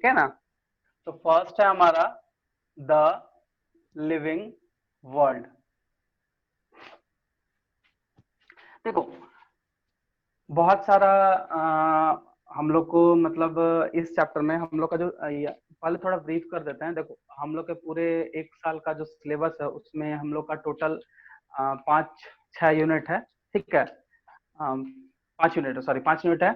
है ना। तो फर्स्ट है हमारा द लिविंग वर्ल्ड। देखो बहुत सारा हम लोग को मतलब इस चैप्टर में हम लोग का जो पहले थोड़ा ब्रीफ कर देते हैं। देखो हम लोग के पूरे एक साल का जो सिलेबस है उसमें हम लोग का टोटल 5-6 यूनिट है, ठीक है। 5 यूनिट, सॉरी 5 यूनिट है,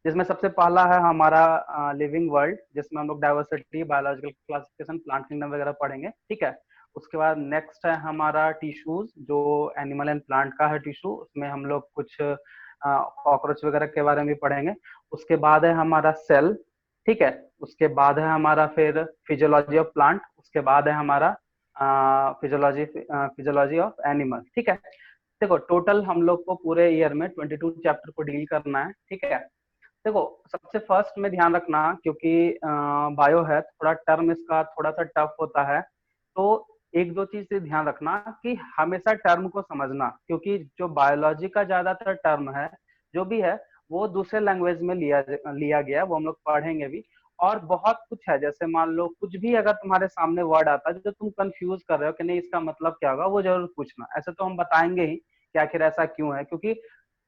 जिसमें सबसे पहला है हमारा लिविंग वर्ल्ड, जिसमें हम लोग diversity, biological classification, plant kingdom वगैरह पढ़ेंगे, ठीक है। उसके बाद नेक्स्ट है हमारा टिश्यूज, जो एनिमल एंड प्लांट का है टिश्यू, उसमें हम लोग कुछ कॉकरोच वगैरह के बारे में भी पढ़ेंगे। उसके बाद है हमारा सेल, ठीक है। उसके बाद है हमारा फिर फिजियोलॉजी ऑफ प्लांट, उसके बाद है हमारा फिजियोलॉजी ऑफ एनिमल, ठीक है। देखो टोटल हम लोग को पूरे ईयर में 22 चैप्टर को डील करना है, ठीक है। देखो सबसे फर्स्ट में ध्यान रखना, क्योंकि बायो है थोड़ा टर्म इसका थोड़ा सा टफ होता है, तो एक दो चीज से ध्यान रखना कि हमेशा टर्म को समझना, क्योंकि जो बायोलॉजी का ज्यादातर टर्म है जो भी है वो दूसरे लैंग्वेज में लिया लिया गया है, वो हम लोग पढ़ेंगे भी। और बहुत कुछ है, जैसे मान लो कुछ भी अगर तुम्हारे सामने वर्ड आता है जो तुम कंफ्यूज कर रहे हो कि नहीं इसका मतलब क्या होगा, वो जरूर पूछना। ऐसे तो हम बताएंगे ही कि आखिर ऐसा क्यों है, क्योंकि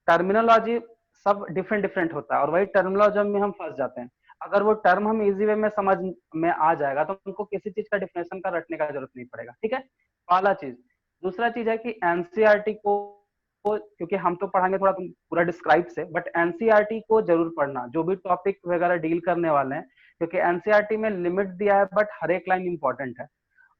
टर्मिनोलॉजी सब डिफरेंट डिफरेंट होता है और वही टर्मिनोलॉजी में हम फंस जाते हैं। अगर वो टर्म हम इजी वे में समझ में आ जाएगा तो उनको किसी चीज का डिफिनेशन का रटने का जरूरत नहीं पड़ेगा, ठीक है। पहला चीज। दूसरा चीज है कि एनसीईआरटी को क्योंकि हम तो पढ़ाएंगे थोड़ा तुम पूरा डिस्क्राइब से, बट एनसीईआरटी को जरूर पढ़ना जो भी टॉपिक वगैरह डील करने वाले हैं, क्योंकि एनसीईआरटी में लिमिट दिया है बट हर एक लाइन इंपॉर्टेंट है।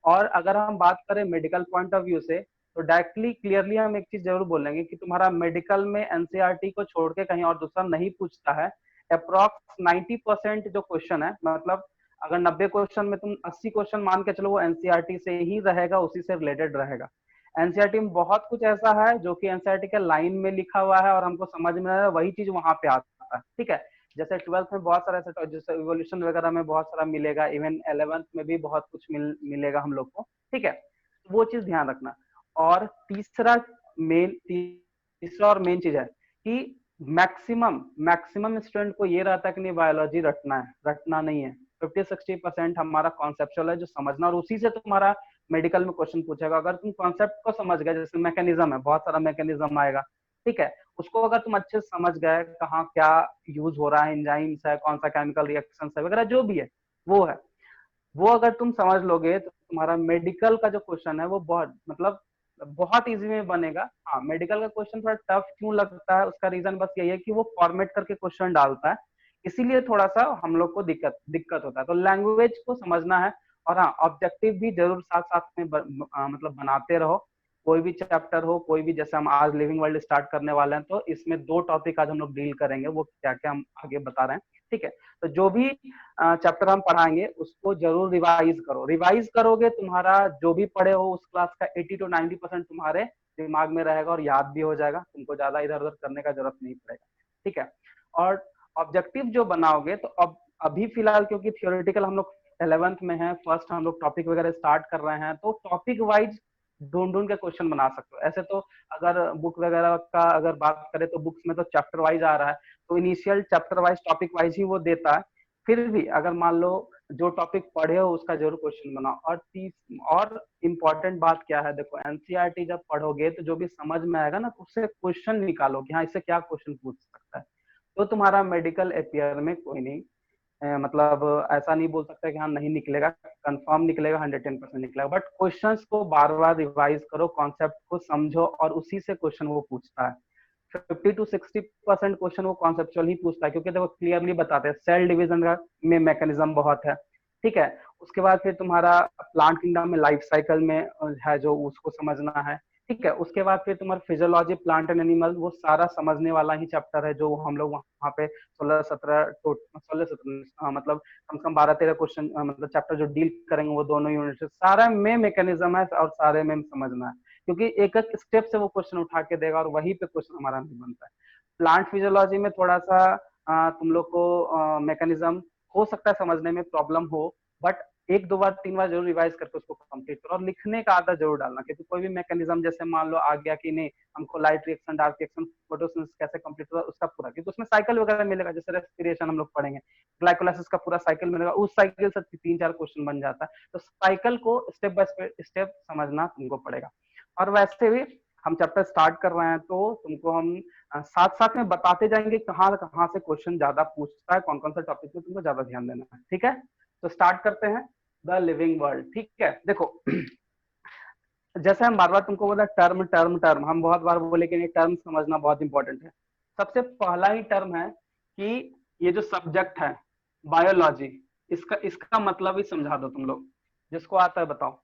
और अगर हम बात करें मेडिकल पॉइंट ऑफ व्यू से, तो डायरेक्टली क्लियरली हम एक चीज जरूर बोलेंगे कि तुम्हारा मेडिकल में एनसीईआरटी को छोड़ के कहीं और दूसरा नहीं पूछता है। अप्रोक्स 90% जो क्वेश्चन है, मतलब अगर 90 क्वेश्चन में तुम 80 क्वेश्चन मान के चलो वो एनसीईआरटी से ही रहेगा, उसी से रिलेटेड रहेगा। एनसीईआरटी में बहुत कुछ ऐसा है जो कि एनसीईआरटी के लाइन में लिखा हुआ है और हमको समझ में आ रहा है, वही चीज वहां पे आता है, ठीक है। जैसे 12th में बहुत सारा ऐसा, जैसे इवोल्यूशन वगैरह में बहुत सारा मिलेगा, इवन 11th में भी बहुत कुछ मिलेगा हम लोग को, ठीक है। वो चीज ध्यान रखना। और तीसरा और मेन चीज है कि मैक्सिमम मैक्सिमम स्टूडेंट को ये रहता है कि नहीं बायोलॉजी रटना है, रटना नहीं है। 50-60% हमारा कॉन्सेप्चुअल है जो समझना, और उसी से तुम्हारा मेडिकल में क्वेश्चन पूछेगा। अगर तुम कॉन्सेप्ट को समझ गए, जैसे मैकेनिज्म है, बहुत सारा मैकेनिज्म आएगा, ठीक है, उसको अगर तुम अच्छे से समझ गए कहाँ क्या यूज हो रहा है, एंजाइम्स है, कौन सा केमिकल रिएक्शन है वगैरह जो भी है, वो है, वो अगर तुम समझ लोगे तो तुम्हारा मेडिकल का जो क्वेश्चन है वो बहुत मतलब बहुत इजी में बनेगा। हाँ मेडिकल का क्वेश्चन थोड़ा टफ क्यों लगता है, उसका रीजन बस यही है कि वो फॉर्मेट करके क्वेश्चन डालता है, इसीलिए थोड़ा सा हम लोग को दिक्कत दिक्कत होता है। तो लैंग्वेज को समझना है, और हाँ ऑब्जेक्टिव भी जरूर साथ साथ में मतलब बनाते रहो। कोई भी चैप्टर हो, कोई भी, जैसे हम आज लिविंग वर्ल्ड स्टार्ट करने वाले हैं तो इसमें 2 टॉपिक आज हम लोग डील करेंगे, वो क्या क्या हम आगे बता रहे हैं, ठीक है। तो जो भी चैप्टर हम पढ़ाएंगे उसको जरूर रिवाइज करो। रिवाइज करोगे तुम्हारा जो भी पढ़े हो उस क्लास का 80 to 90% तुम्हारे दिमाग में रहेगा और याद भी हो जाएगा, तुमको ज्यादा इधर उधर करने का जरूरत नहीं पड़ेगा, ठीक है। और ऑब्जेक्टिव जो बनाओगे तो अब अभी फिलहाल क्योंकि थियोरेटिकल हम लोग 11th में है, फर्स्ट हम लोग टॉपिक वगैरह स्टार्ट कर रहे हैं, तो टॉपिक वाइज ढूंढ ढूंढ के क्वेश्चन बना सकते हो। ऐसे तो अगर बुक वगैरह का अगर बात करें तो बुक्स में तो चैप्टर वाइज आ रहा है, तो initial chapter wise topic wise ही वो देता है। फिर भी अगर मान लो जो टॉपिक पढ़े हो उसका जरूर क्वेश्चन बनाओ। और इम्पोर्टेंट बात क्या है, देखो एनसीईआरटी जब पढ़ोगे तो जो भी समझ में आएगा ना, तो उससे क्वेश्चन निकालो कि हाँ इससे क्या क्वेश्चन पूछ सकता है। तो तुम्हारा मेडिकल एपियर में कोई नहीं मतलब ऐसा नहीं बोल सकता कि हाँ नहीं निकलेगा, कंफर्म निकलेगा, 110% निकलेगा। बट क्वेश्चंस को बार बार रिवाइज करो, कॉन्सेप्ट को समझो, और उसी से क्वेश्चन वो पूछता है। 50 to 60% क्वेश्चन वो कॉन्सेप्चुअल ही पूछता है, क्योंकि देखो क्लियरली बताते हैं सेल डिवीजन का में मैकेनिज्म बहुत है, ठीक है। उसके बाद फिर तुम्हारा प्लांट किंगडम में लाइफ साइकिल में है जो उसको समझना है, ठीक है। उसके बाद फिर तुम्हारा फिजियोलॉजी प्लांट एंड एनिमल, वो सारा समझने वाला ही चैप्टर है जो हम लोग वहाँ पे 16-17 मतलब कम से कम 12-13 क्वेश्चन मतलब चैप्टर जो डील करेंगे वो दोनों यूनिट से, सारा में मैकेनिज्म है और सारे में समझना है, क्योंकि एक एक स्टेप से वो क्वेश्चन उठा के देगा और वही पे क्वेश्चन हमारा नहीं बनता है। प्लांट फिजियोलॉजी में थोड़ा सा तुम लोग को मैकेनिज्म हो सकता है समझने में प्रॉब्लम हो, बट एक दो बार तीन बार जरूर रिवाइज करके उसको कंप्लीट करो, और लिखने का आदत जरूर डालना, क्योंकि कोई भी मैकेनिज्म जैसे मान लो आ गया कि नहीं हमको light reaction dark reaction photosynthesis कैसे कंप्लीट हुआ उसका पूरा, क्योंकि उसमें साइकिल वगैरह मिलेगा, जैसे रेस्पिरेशन हम लोग पढ़ेंगे, ग्लाइकोलाइसिस का पूरा साइकिल मिलेगा, उस साइकिल से तीन चार क्वेश्चन बन जाता है। तो साइकिल को स्टेप बाय स्टेप समझना तुमको पड़ेगा। और वैसे भी हम चैप्टर स्टार्ट कर रहे हैं तो तुमको हम साथ साथ में बताते जाएंगे कहाँ कहाँ से क्वेश्चन ज्यादा पूछता है, कौन कौन सा टॉपिक पे तुमको ज्यादा ध्यान देना है। ठीक है, तो स्टार्ट करते हैं द लिविंग वर्ल्ड। ठीक है, देखो जैसे हम बार बार तुमको बोला टर्म टर्म टर्म, हम बहुत बार बोले कि टर्म समझना बहुत इंपॉर्टेंट है। सबसे पहला ही टर्म है कि ये जो सब्जेक्ट है बायोलॉजी, इसका मतलब ही समझा दो तुम लोग, जिसको आता है बताओ।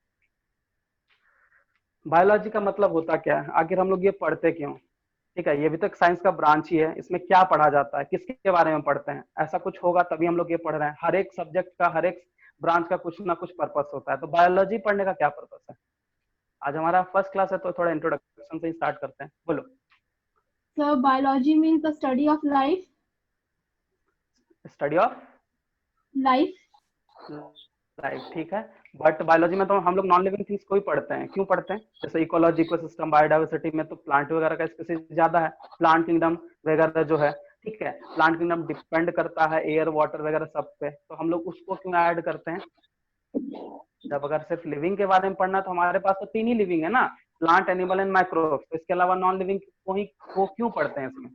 बायोलॉजी का मतलब होता क्या है, आखिर हम लोग ये पढ़ते क्यों? ठीक है, ये भी तो एक साइंस का ब्रांच ही है, इसमें क्या पढ़ा जाता है, किसके बारे में पढ़ते हैं, ऐसा कुछ होगा तभी हम लोग ये पढ़ रहे हैं। हर एक सब्जेक्ट का, हर एक ब्रांच का कुछ ना कुछ पर्पस होता है, तो बायोलॉजी पढ़ने का क्या पर्पस है? आज हमारा फर्स्ट क्लास है तो थोड़ा इंट्रोडक्शन से ही स्टार्ट करते हैं, बोलो। Sir biology means the study of life. Study of life. Life, ठीक है। बट बायोलॉजी में तो हम लोग नॉन लिविंग थिंग्स को ही पढ़ते हैं, क्यों पढ़ते हैं? जैसे इकोलॉजी, इकोसिस्टम, बायोडाइवर्सिटी में तो प्लांट वगैरह का स्पीसीज ज्यादा है, प्लांट किंगडम वगैरह जो है, ठीक है। प्लांट किंगडम डिपेंड करता है एयर वाटर वगैरह सब पे, तो हम लोग उसको क्यों ऐड करते हैं? जब अगर सिर्फ लिविंग के बारे में पढ़ना तो हमारे पास तो तीन ही लिविंग है ना, प्लांट, एनिमल एंड माइक्रोब्स, तो इसके अलावा नॉन लिविंग को क्यों पढ़ते हैं इसमें?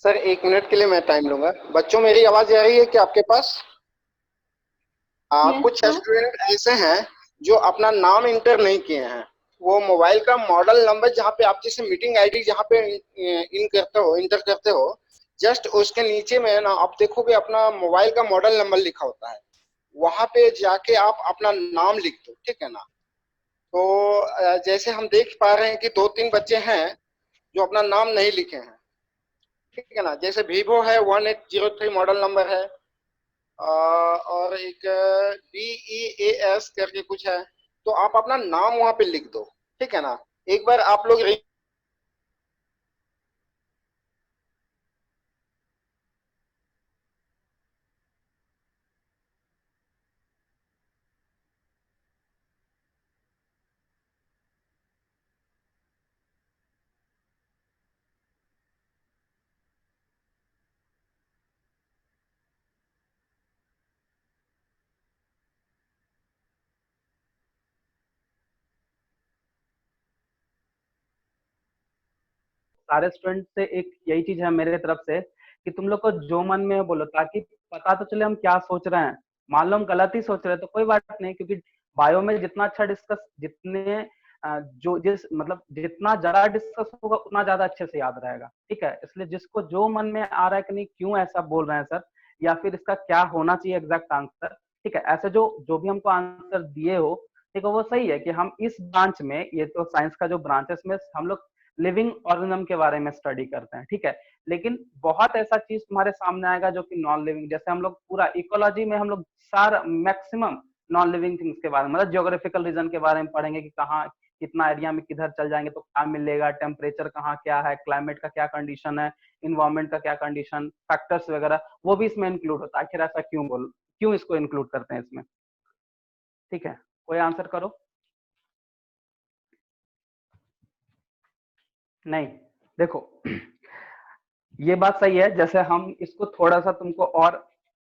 सर 1 मिनट के लिए मैं टाइम लूंगा। बच्चों मेरी आवाज आ रही है क्या आपके पास? Yes, कुछ sir. स्टूडेंट ऐसे हैं जो अपना नाम इंटर नहीं किए हैं, वो मोबाइल का मॉडल नंबर जहाँ पे आप जैसे मीटिंग आईडी जहाँ पे इंटर करते हो, जस्ट उसके नीचे में ना आप देखोगे अपना मोबाइल का मॉडल नंबर लिखा होता है, वहां पे जाके आप अपना नाम लिख दो, ठीक है ना। तो जैसे हम देख पा रहे हैं कि 2-3 बच्चे हैं जो अपना नाम नहीं लिखे हैं, ठीक है ना। जैसे वीवो है 1803 मॉडल नंबर है, और एक DEAS करके कुछ है, तो आप अपना नाम वहां पे लिख दो, ठीक है ना। एक बार आप लोग सारे स्टूडेंट से एक यही चीज है मेरे तरफ से कि तुम लोग को जो मन में है बोलो, ताकि पता तो चले हम क्या सोच रहे हैं। मान लो हम गलत ही सोच रहे हैं तो कोई बात नहीं, क्योंकि बायो में जितना अच्छा डिस्कस, जितने जो जिस मतलब जितना ज्यादा डिस्कस होगा उतना ज्यादा अच्छे से याद रहेगा, ठीक है। इसलिए जिसको जो मन में आ रहा है कि नहीं क्यों ऐसा बोल रहे हैं सर, या फिर इसका क्या होना चाहिए एग्जैक्ट आंसर, ठीक है, ऐसे जो जो भी हमको आंसर दिए हो, ठीक है, वो सही है कि हम इस ब्रांच में, ये तो साइंस का जो ब्रांच है इसमें हम लोग लिविंग ऑर्गेनिज्म के बारे में स्टडी करते हैं, ठीक है। लेकिन बहुत ऐसा चीज तुम्हारे सामने आएगा जो कि नॉन लिविंग, जैसे हम लोग पूरा इकोलॉजी में हम लोग सारा मैक्सिमम नॉन लिविंग थिंग्स के बारे में, मतलब जियोग्राफिकल रीजन के बारे में पढ़ेंगे कि कहाँ कितना एरिया में किधर चल जाएंगे तो क्या मिलेगा, टेम्परेचर कहाँ क्या है, क्लाइमेट का क्या कंडीशन है, इन्वायरमेंट का क्या कंडीशन, फैक्टर्स वगैरह, वो भी इसमें इंक्लूड होता है। आखिर ऐसा क्यों इसको इंक्लूड करते हैं इसमें, ठीक है। कोई आंसर करो। नहीं, देखो ये बात सही है, जैसे हम इसको थोड़ा सा तुमको और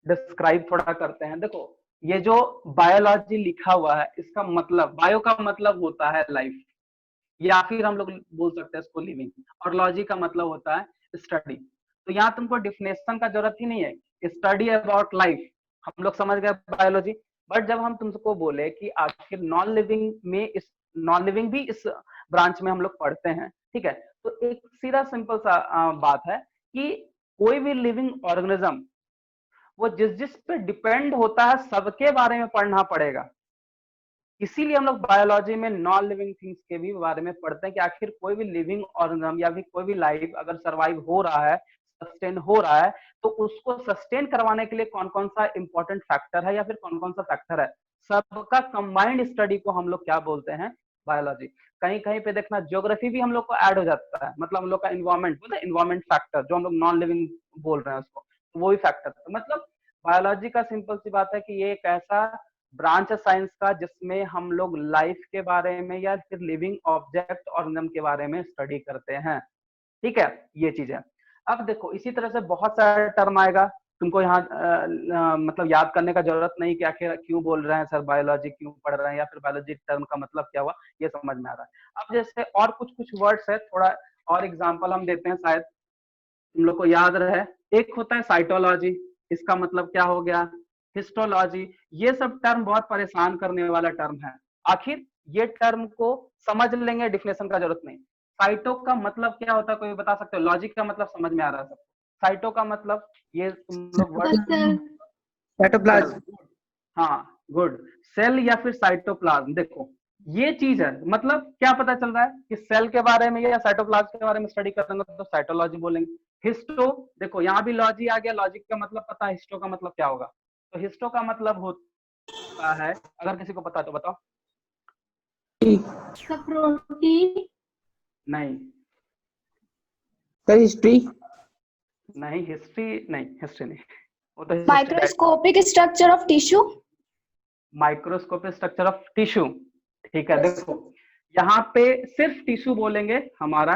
डिस्क्राइब थोड़ा करते हैं। देखो ये जो बायोलॉजी लिखा हुआ है, इसका मतलब, बायो का मतलब होता है लाइफ, या फिर हम लोग बोल सकते हैं इसको लिविंग, और लॉजी का मतलब होता है स्टडी। तो यहाँ तुमको डिफिनेशन का जरूरत ही नहीं है, स्टडी अबाउट लाइफ हम लोग समझ गए बायोलॉजी। बट जब हम तुमको बोले कि आखिर नॉन लिविंग में, इस नॉन लिविंग भी इस ब्रांच में हम लोग पढ़ते हैं, ठीक है, तो एक सीधा सिंपल सा बात है कि कोई भी लिविंग ऑर्गेनिज्म वो जिस जिस पे डिपेंड होता है सबके बारे में पढ़ना पड़ेगा। इसीलिए हम लोग बायोलॉजी में नॉन लिविंग थिंग्स के भी बारे में पढ़ते हैं कि आखिर कोई भी लिविंग ऑर्गेनिज्म या फिर कोई भी लाइफ अगर सरवाइव हो रहा है, सस्टेन हो रहा है, तो उसको सस्टेन करवाने के लिए कौन कौन सा इंपॉर्टेंट फैक्टर है या फिर कौन कौन सा फैक्टर है, सबका कंबाइंड स्टडी को हम लोग क्या बोलते हैं? बायोलॉजी। कहीं कहीं पे देखना ज्योग्राफी भी हम लोग को ऐड हो जाता है, मतलब हम लोग का इन्वायरमेंट बोलते हैं, इन्वायरमेंट फैक्टर जो हम लोग नॉन लिविंग बोल रहे हैं उसको, तो वो भी फैक्टर है। मतलब बायोलॉजी का सिंपल सी बात है कि ये एक ऐसा ब्रांच है साइंस का जिसमें हम लोग लाइफ के बारे में या फिर लिविंग ऑब्जेक्ट ऑर्गेनिज्म के बारे में स्टडी करते हैं। ठीक है, ये चीज है। अब देखो इसी तरह से बहुत सारे टर्म आएगा, तुमको यहाँ मतलब याद करने का जरूरत नहीं कि आखिर क्यों बोल रहे हैं सर बायोलॉजी क्यों पढ़ रहे हैं या फिर बायोलॉजी टर्म का मतलब क्या हुआ, ये समझ में आ रहा है। अब जैसे और कुछ कुछ वर्ड्स है, थोड़ा और एग्जाम्पल हम देते हैं, शायद तुम लोग को याद रहे। एक होता है साइटोलॉजी, इसका मतलब क्या हो गया, हिस्टोलॉजी। ये सब टर्म बहुत परेशान करने वाला टर्म है। आखिर ये टर्म को समझ लेंगे, डिफिनेशन का जरूरत नहीं। साइटो का मतलब क्या होता है, कोई बता सकते हो? लॉजिक का मतलब समझ में आ रहा है सबको। साइटो का मतलब ये तुम लोग वर्ड, साइटोप्लाज्म। हाँ गुड, सेल या फिर साइटोप्लाज्म। देखो ये चीज है, मतलब क्या पता चल रहा है कि सेल के बारे में या साइटोप्लाज्म के बारे में स्टडी करेंगे तो साइटोलॉजी बोलेंगे। हिस्टो, देखो यहाँ भी लॉजी आ गया, लॉजिक का मतलब पता है, हिस्टो का मतलब क्या होगा? तो हिस्टो का मतलब होता है, अगर किसी को पता तो बताओ। प्रोटीन। नहीं हिस्ट्री। नहीं, हिस्ट्री नहीं, हिस्ट्री नहीं, वो तो microscopic structure of tissue. Microscopic structure of tissue. ठीक है, देखो यहाँ पे सिर्फ टिश्यू बोलेंगे, हमारा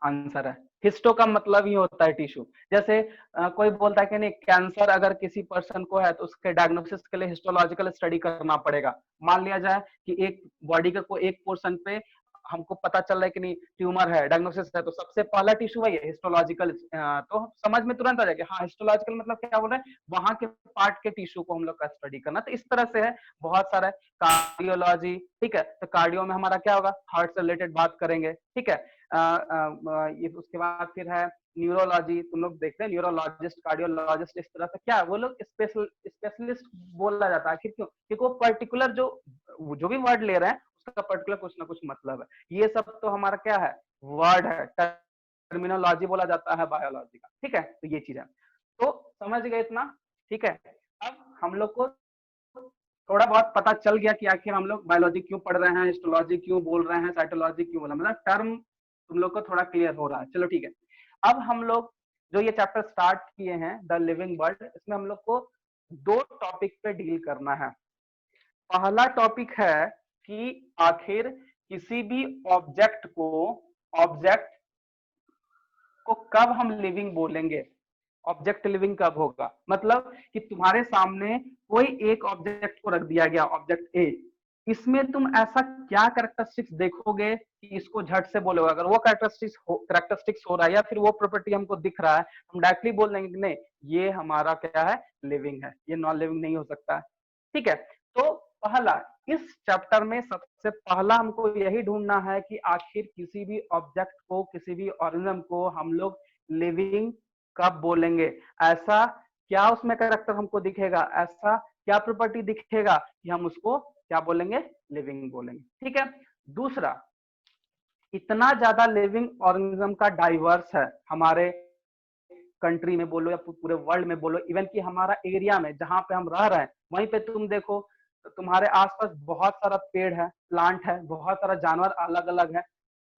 आंसर है। हिस्टो का मतलब ही होता है टिश्यू। जैसे कोई बोलता है कि नहीं कैंसर अगर किसी पर्सन को है तो उसके डायग्नोसिस के लिए हिस्टोलॉजिकल स्टडी करना पड़ेगा। मान लिया जाए कि एक बॉडी का कोई एक पोर्शन पे हमको पता चल रहा है कि नहीं ट्यूमर है, डायग्नोसिस है, तो सबसे पहला टिश्यू वही है हिस्टोलॉजिकल। तो समझ में तुरंत आ जाएगा, हाँ हिस्टोलॉजिकल मतलब क्या बोल रहे हैं, वहां के पार्ट के टिश्यू को हम लोग का स्टडी करना। तो इस तरह से है, बहुत सारा कार्डियोलॉजी। ठीक है, तो कार्डियो में हमारा क्या होगा, हार्ट से रिलेटेड बात करेंगे। ठीक है, ये उसके बाद फिर है न्यूरोलॉजी। तुम लोग देखते हैं न्यूरोलॉजिस्ट, कार्डियोलॉजिस्ट, इस तरह से क्या वो लोग स्पेशलिस्ट बोला जाता है। क्यों? क्योंकि वो पर्टिकुलर जो भी वर्ड ले रहे हैं उसका पर्टिकुलर कुछ ना कुछ मतलब है। ये सब तो हमारा क्या है, वर्ड है, टर्मिनोलॉजी बोला जाता है बायोलॉजी का। ठीक है, तो ये चीज है, तो समझ गए इतना। ठीक है, अब हम लोग को थोड़ा बहुत पता चल गया कि आखिर हम लोग बायोलॉजी क्यों पढ़ रहे हैं, हिस्टोलॉजी क्यों बोल रहे हैं, साइटोलॉजी क्यों बोल रहे हैं, मतलब टर्म तुम लोग को थोड़ा क्लियर हो रहा है। चलो ठीक है, अब हम लोग जो ये चैप्टर स्टार्ट किए हैं द लिविंग वर्ल्ड, इसमें हम लोग को दो टॉपिक पे डील करना है। पहला टॉपिक है कि आखिर किसी भी ऑब्जेक्ट को कब हम लिविंग बोलेंगे, ऑब्जेक्ट लिविंग कब होगा। मतलब कि तुम्हारे सामने कोई एक ऑब्जेक्ट को रख दिया गया, ऑब्जेक्ट ए, इसमें तुम ऐसा क्या कैरेक्टरिस्टिक्स देखोगे कि इसको झट से बोलोगे। अगर वो कैरेक्टरिस्टिक्स हो रहा है या फिर वो प्रॉपर्टी हमको दिख रहा है, हम डायरेक्टली बोल देंगे कि नहीं ये हमारा क्या है, लिविंग है, ये नॉन लिविंग नहीं हो सकता है। ठीक है, तो पहला इस चैप्टर में सबसे पहला हमको यही ढूंढना है कि आखिर किसी भी ऑब्जेक्ट को, किसी भी ऑर्गेनिज्म को हम लोग लिविंग कब बोलेंगे। ऐसा क्या उसमें कैरेक्टर हमको दिखेगा, ऐसा क्या प्रॉपर्टी दिखेगा कि हम उसको क्या बोलेंगे, लिविंग बोलेंगे। ठीक है, दूसरा, इतना ज्यादा लिविंग ऑर्गेनिज्म का डाइवर्स है हमारे कंट्री में बोलो या पूरे वर्ल्ड में बोलो, इवन कि हमारा एरिया में जहां पे हम रह रहे हैं वहीं पे तुम देखो तो तुम्हारे आसपास बहुत सारा पेड़ है, प्लांट है, बहुत सारा जानवर अलग अलग है।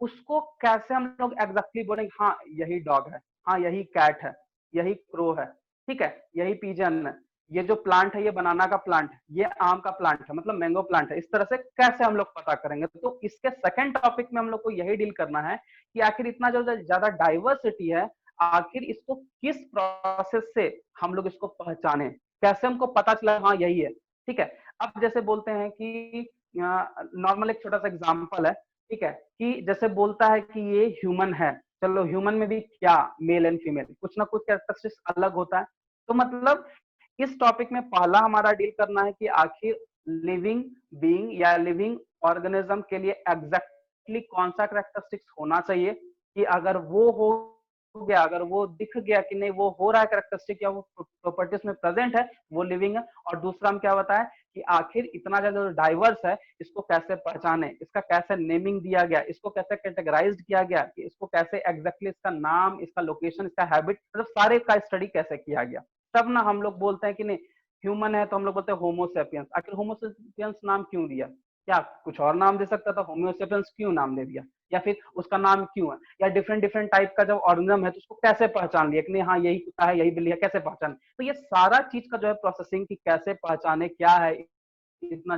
उसको कैसे हम लोग एग्जैक्टली बोलेंगे, हाँ यही डॉग है, हाँ यही कैट है, यही क्रो है, ठीक है, यही पिजन है, ये जो प्लांट है ये बनाना का प्लांट है, ये आम का प्लांट है, मतलब मैंगो प्लांट है। इस तरह से कैसे हम लोग पता करेंगे। तो इसके सेकंड टॉपिक में हम लोग को यही डील करना है कि आखिर इतना जो ज्यादा डाइवर्सिटी है, आखिर इसको किस प्रोसेस से हम लोग इसको पहचाने, कैसे हमको पता चला हाँ यही है। ठीक है, अब जैसे बोलते हैं कि नॉर्मल एक छोटा सा एग्जांपल है, ठीक है, कि जैसे बोलता है कि ये ह्यूमन है, चलो ह्यूमन में भी क्या मेल एंड फीमेल कुछ ना कुछ कैरेक्टरिस्टिक्स अलग होता है। तो मतलब इस टॉपिक में पहला हमारा डील करना है कि आखिर लिविंग बीइंग या लिविंग ऑर्गेनिज्म के लिए एग्जैक्टली कौन सा कैरेक्टरिस्टिक्स होना चाहिए कि अगर वो हो गया, अगर वो दिख गया कि नहीं वो हो रहा है कैरेक्टरिस्टिक या वो प्रॉपर्टीज में प्रेजेंट है, वो लिविंग है। और दूसरा हम क्या बताएं कि आखिर इतना ज्यादा डाइवर्स है, इसको कैसे पहचाने, इसका कैसे नेमिंग दिया गया, इसको कैसे कैटेगराइज किया गया, कि इसको कैसे एग्जैक्टली इसका नाम, इसका लोकेशन, इसका हैबिट, मतलब सारे का स्टडी कैसे किया गया। तब ना हम लोग बोलते हैं कि नहीं ह्यूमन है तो हम लोग बोलते हैं होमोसेपियंस। आखिर होमोसेपियंस नाम क्यों दिया, क्या कुछ और नाम दे सकता था, होमोसेपियंस क्यों नाम दे दिया। या फिर उसका नाम क्यों है, या डिफरेंट डिफरेंट टाइप का जब ऑर्गेनिज्म है तो उसको कैसे पहचान लिया कि नहीं हाँ यही कुत्ता है, यही बिल्ली है, कैसे पहचान। तो ये सारा चीज का जो है प्रोसेसिंग की कैसे पहचाने क्या है, इतना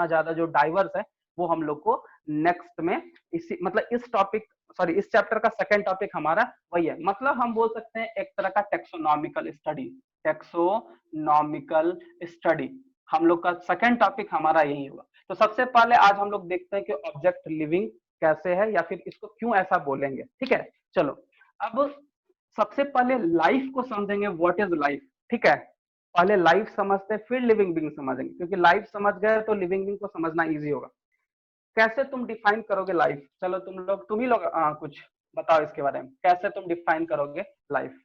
ज्यादा जो डाइवर्स है, वो हम लोग को नेक्स्ट में इसी मतलब इस टॉपिक सॉरी इस चैप्टर का सेकंड टॉपिक हमारा वही है। मतलब हम बोल सकते हैं एक तरह का टेक्सोनॉमिकल स्टडी, टेक्सोनॉमिकल स्टडी हम लोग का सेकंड टॉपिक हमारा यही होगा। तो सबसे पहले आज हम लोग देखते हैं कि ऑब्जेक्ट लिविंग कैसे है या फिर इसको क्यों ऐसा बोलेंगे। ठीक है, चलो अब सबसे पहले लाइफ को समझेंगे, व्हाट इज लाइफ। ठीक है, पहले लाइफ समझते हैं फिर लिविंग बीइंग समझेंगे, क्योंकि लाइफ समझ गए तो लिविंग बीइंग को समझना इजी होगा। कैसे तुम डिफाइन करोगे लाइफ, चलो तुम ही लोग कुछ बताओ इसके बारे में, कैसे तुम डिफाइन करोगे लाइफ।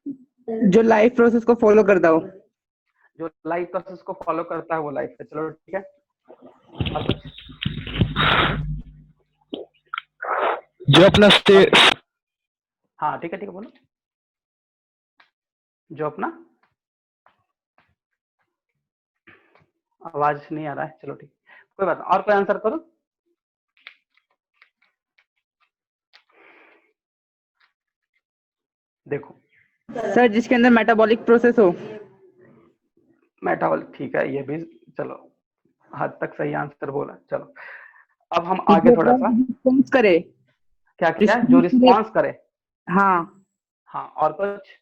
जो लाइफ प्रोसेस को फॉलो करता हो। जो लाइफ प्रोसेस को फॉलो करता है वो लाइफ है। चलो ठीक है, और कुछ जो अपना हाँ ठीक है बोलो। जो अपना आवाज नहीं आ रहा है, चलो ठीक, कोई बात नहीं, और कोई आंसर करो। देखो सर जिसके अंदर मेटाबॉलिक प्रोसेस हो। मेटाबॉलिक, ठीक है, ये भी चलो हद तक सही आंसर बोला। चलो अब हम आगे थोड़ा सा रिस्पॉन्स करे। क्या किया, जो रिस्पॉन्स करे। हाँ हाँ, और कुछ।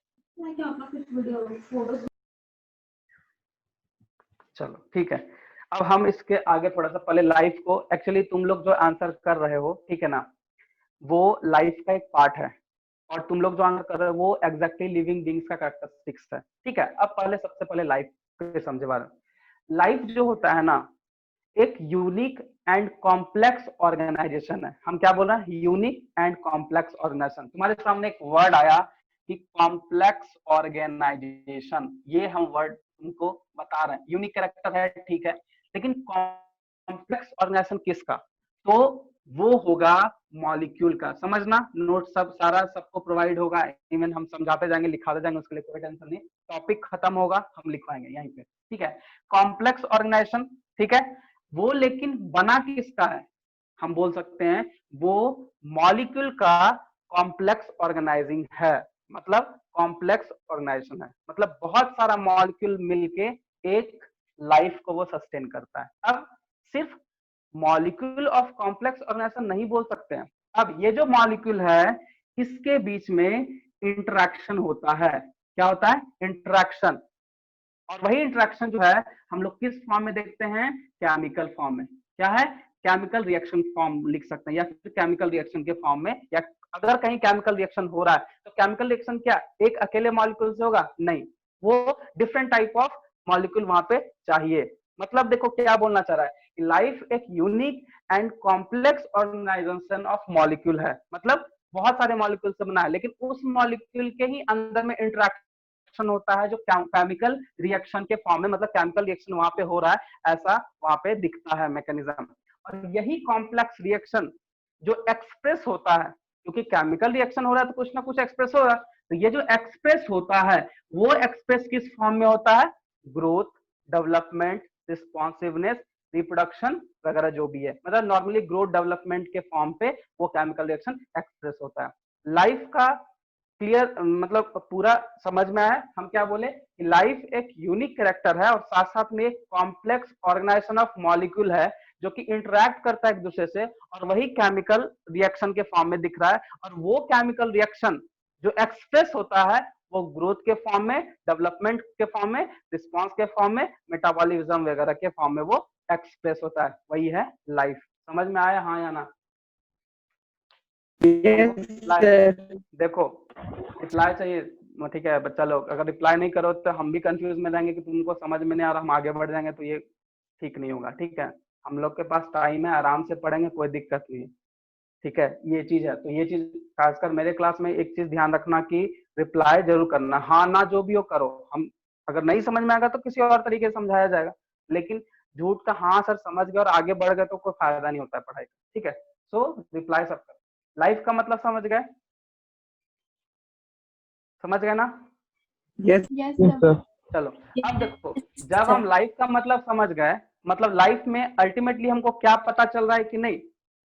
चलो ठीक है, अब हम इसके आगे थोड़ा सा पहले लाइफ को, एक्चुअली तुम लोग जो आंसर कर रहे हो ठीक है ना, वो लाइफ का एक पार्ट है, और तुम लोग जो आंसर कर रहे हो वो एग्जैक्टली लिविंग बीइंग्स का कैरेक्टरिस्टिक्स है। ठीक है, अब पहले सबसे पहले लाइफ के समझे बारे में। लाइफ जो होता है ना, एक यूनिक एंड कॉम्प्लेक्स ऑर्गेनाइजेशन है। हम क्या बोल रहे हैं, यूनिक एंड कॉम्प्लेक्स ऑर्गेनाइजेशन। तुम्हारे सामने एक वर्ड आया कि कॉम्प्लेक्स ऑर्गेनाइजेशन, ये हम वर्ड तुमको बता रहे हैं। यूनिक कैरेक्टर है ठीक है, लेकिन कॉम्प्लेक्स ऑर्गेनाइजेशन किसका, तो वो होगा मॉलिक्यूल का। समझना, नोट सब सारा सबको प्रोवाइड होगा, इवन हम समझाते जाएंगे लिखाते जाएंगे, उसके लिए कोई टेंशन नहीं। टॉपिक खत्म होगा हम लिखवाएंगे यहीं पे। ठीक है, कॉम्प्लेक्स ऑर्गेनाइजेशन, ठीक है, वो लेकिन बना किसका है, हम बोल सकते हैं वो मॉलिक्यूल का कॉम्प्लेक्स ऑर्गेनाइजिंग है। मतलब कॉम्प्लेक्स ऑर्गेनाइजेशन है, मतलब बहुत सारा मॉलिक्यूल मिलके एक लाइफ को वो सस्टेन करता है। अब सिर्फ मॉलिक्यूल ऑफ कॉम्प्लेक्स ऑर्गेनाइजेशन नहीं बोल सकते हैं। अब ये जो मॉलिक्यूल है इसके बीच में इंटरेक्शन होता है। क्या होता है, इंटरेक्शन। और वही इंटरेक्शन जो है हम लोग किस फॉर्म में देखते हैं, केमिकल फॉर्म में। क्या है, केमिकल रिएक्शन फॉर्म लिख सकते हैं, या फिर केमिकल रिएक्शन के फॉर्म में। या अगर कहीं केमिकल रिएक्शन हो रहा है तो केमिकल रिएक्शन क्या एक अकेले मॉलिक्यूल से होगा, नहीं, वो डिफरेंट टाइप ऑफ मॉलिक्यूल वहां पे चाहिए। मतलब देखो क्या बोलना चाह रहा है, लाइफ एक unique and complex organisation of molecule है। मतलब बहुत सारे मॉलिक्यूल से बना है, लेकिन उस मॉलिक्यूल के ही अंदर में इंटरेक्शन होता है जो केमिकल रिएक्शन के फॉर्म में, मतलब केमिकल रिएक्शन वहां पे हो रहा है, ऐसा वहां पे दिखता है मैकेनिज्म। और यही कॉम्प्लेक्स रिएक्शन जो एक्सप्रेस होता है, क्योंकि केमिकल रिएक्शन हो रहा है तो कुछ ना कुछ एक्सप्रेस हो रहा है, तो ये जो एक्सप्रेस होता है वो एक्सप्रेस किस फॉर्म में होता है, ग्रोथ, डेवलपमेंट, रिस्पॉन्सिवनेस, रिप्रोडक्शन वगैरह जो भी है। मतलब नॉर्मली ग्रोथ डेवलपमेंट के फॉर्म पे वो केमिकल रिएक्शन एक्सप्रेस होता है। लाइफ का क्लियर मतलब पूरा समझ में आया। हम क्या बोले कि लाइफ एक यूनिक कैरेक्टर है और साथ साथ में एक कॉम्प्लेक्स ऑर्गेनाइजेशन ऑफ मॉलिक्यूल है जो कि इंटरैक्ट करता है एक दूसरे से, और वही केमिकल रिएक्शन के फॉर्म में दिख रहा है। और वो केमिकल रिएक्शन जो एक्सप्रेस होता है वो ग्रोथ के फॉर्म में, डेवलपमेंट के फॉर्म में, रिस्पॉन्स के फॉर्म में, मेटाबॉलिज्म वगैरह के फॉर्म में वो एक्सप्रेस होता है। वही है लाइफ। समझ में आया, हाँ या ना? देखो रिप्लाई चाहिए, ठीक है बच्चा लोग, अगर रिप्लाई नहीं करो तो हम भी कंफ्यूज में रहेंगे कि तुमको समझ में नहीं आ रहा, हम आगे बढ़ जाएंगे तो ये ठीक नहीं होगा। ठीक है, हम लोग के पास टाइम है, आराम से पढ़ेंगे, कोई दिक्कत नहीं है। ठीक है, ये चीज है। तो ये चीज खासकर मेरे क्लास में एक चीज ध्यान रखना कि रिप्लाई जरूर करना, हाँ ना जो भी हो करो। हम अगर नहीं समझ में आएगा तो किसी और तरीके से समझाया जाएगा, लेकिन झूठ का हाँ सर समझ गए और आगे बढ़ गए तो कोई फायदा नहीं होता है पढ़ाई का। ठीक है, सो रिप्लाई सब कर। लाइफ का मतलब समझ गए, समझ गए ना? Yes Yes, sir. चलो अब देखो, जब हम लाइफ का मतलब समझ गए, मतलब लाइफ में अल्टीमेटली हमको क्या पता चल रहा है कि नहीं,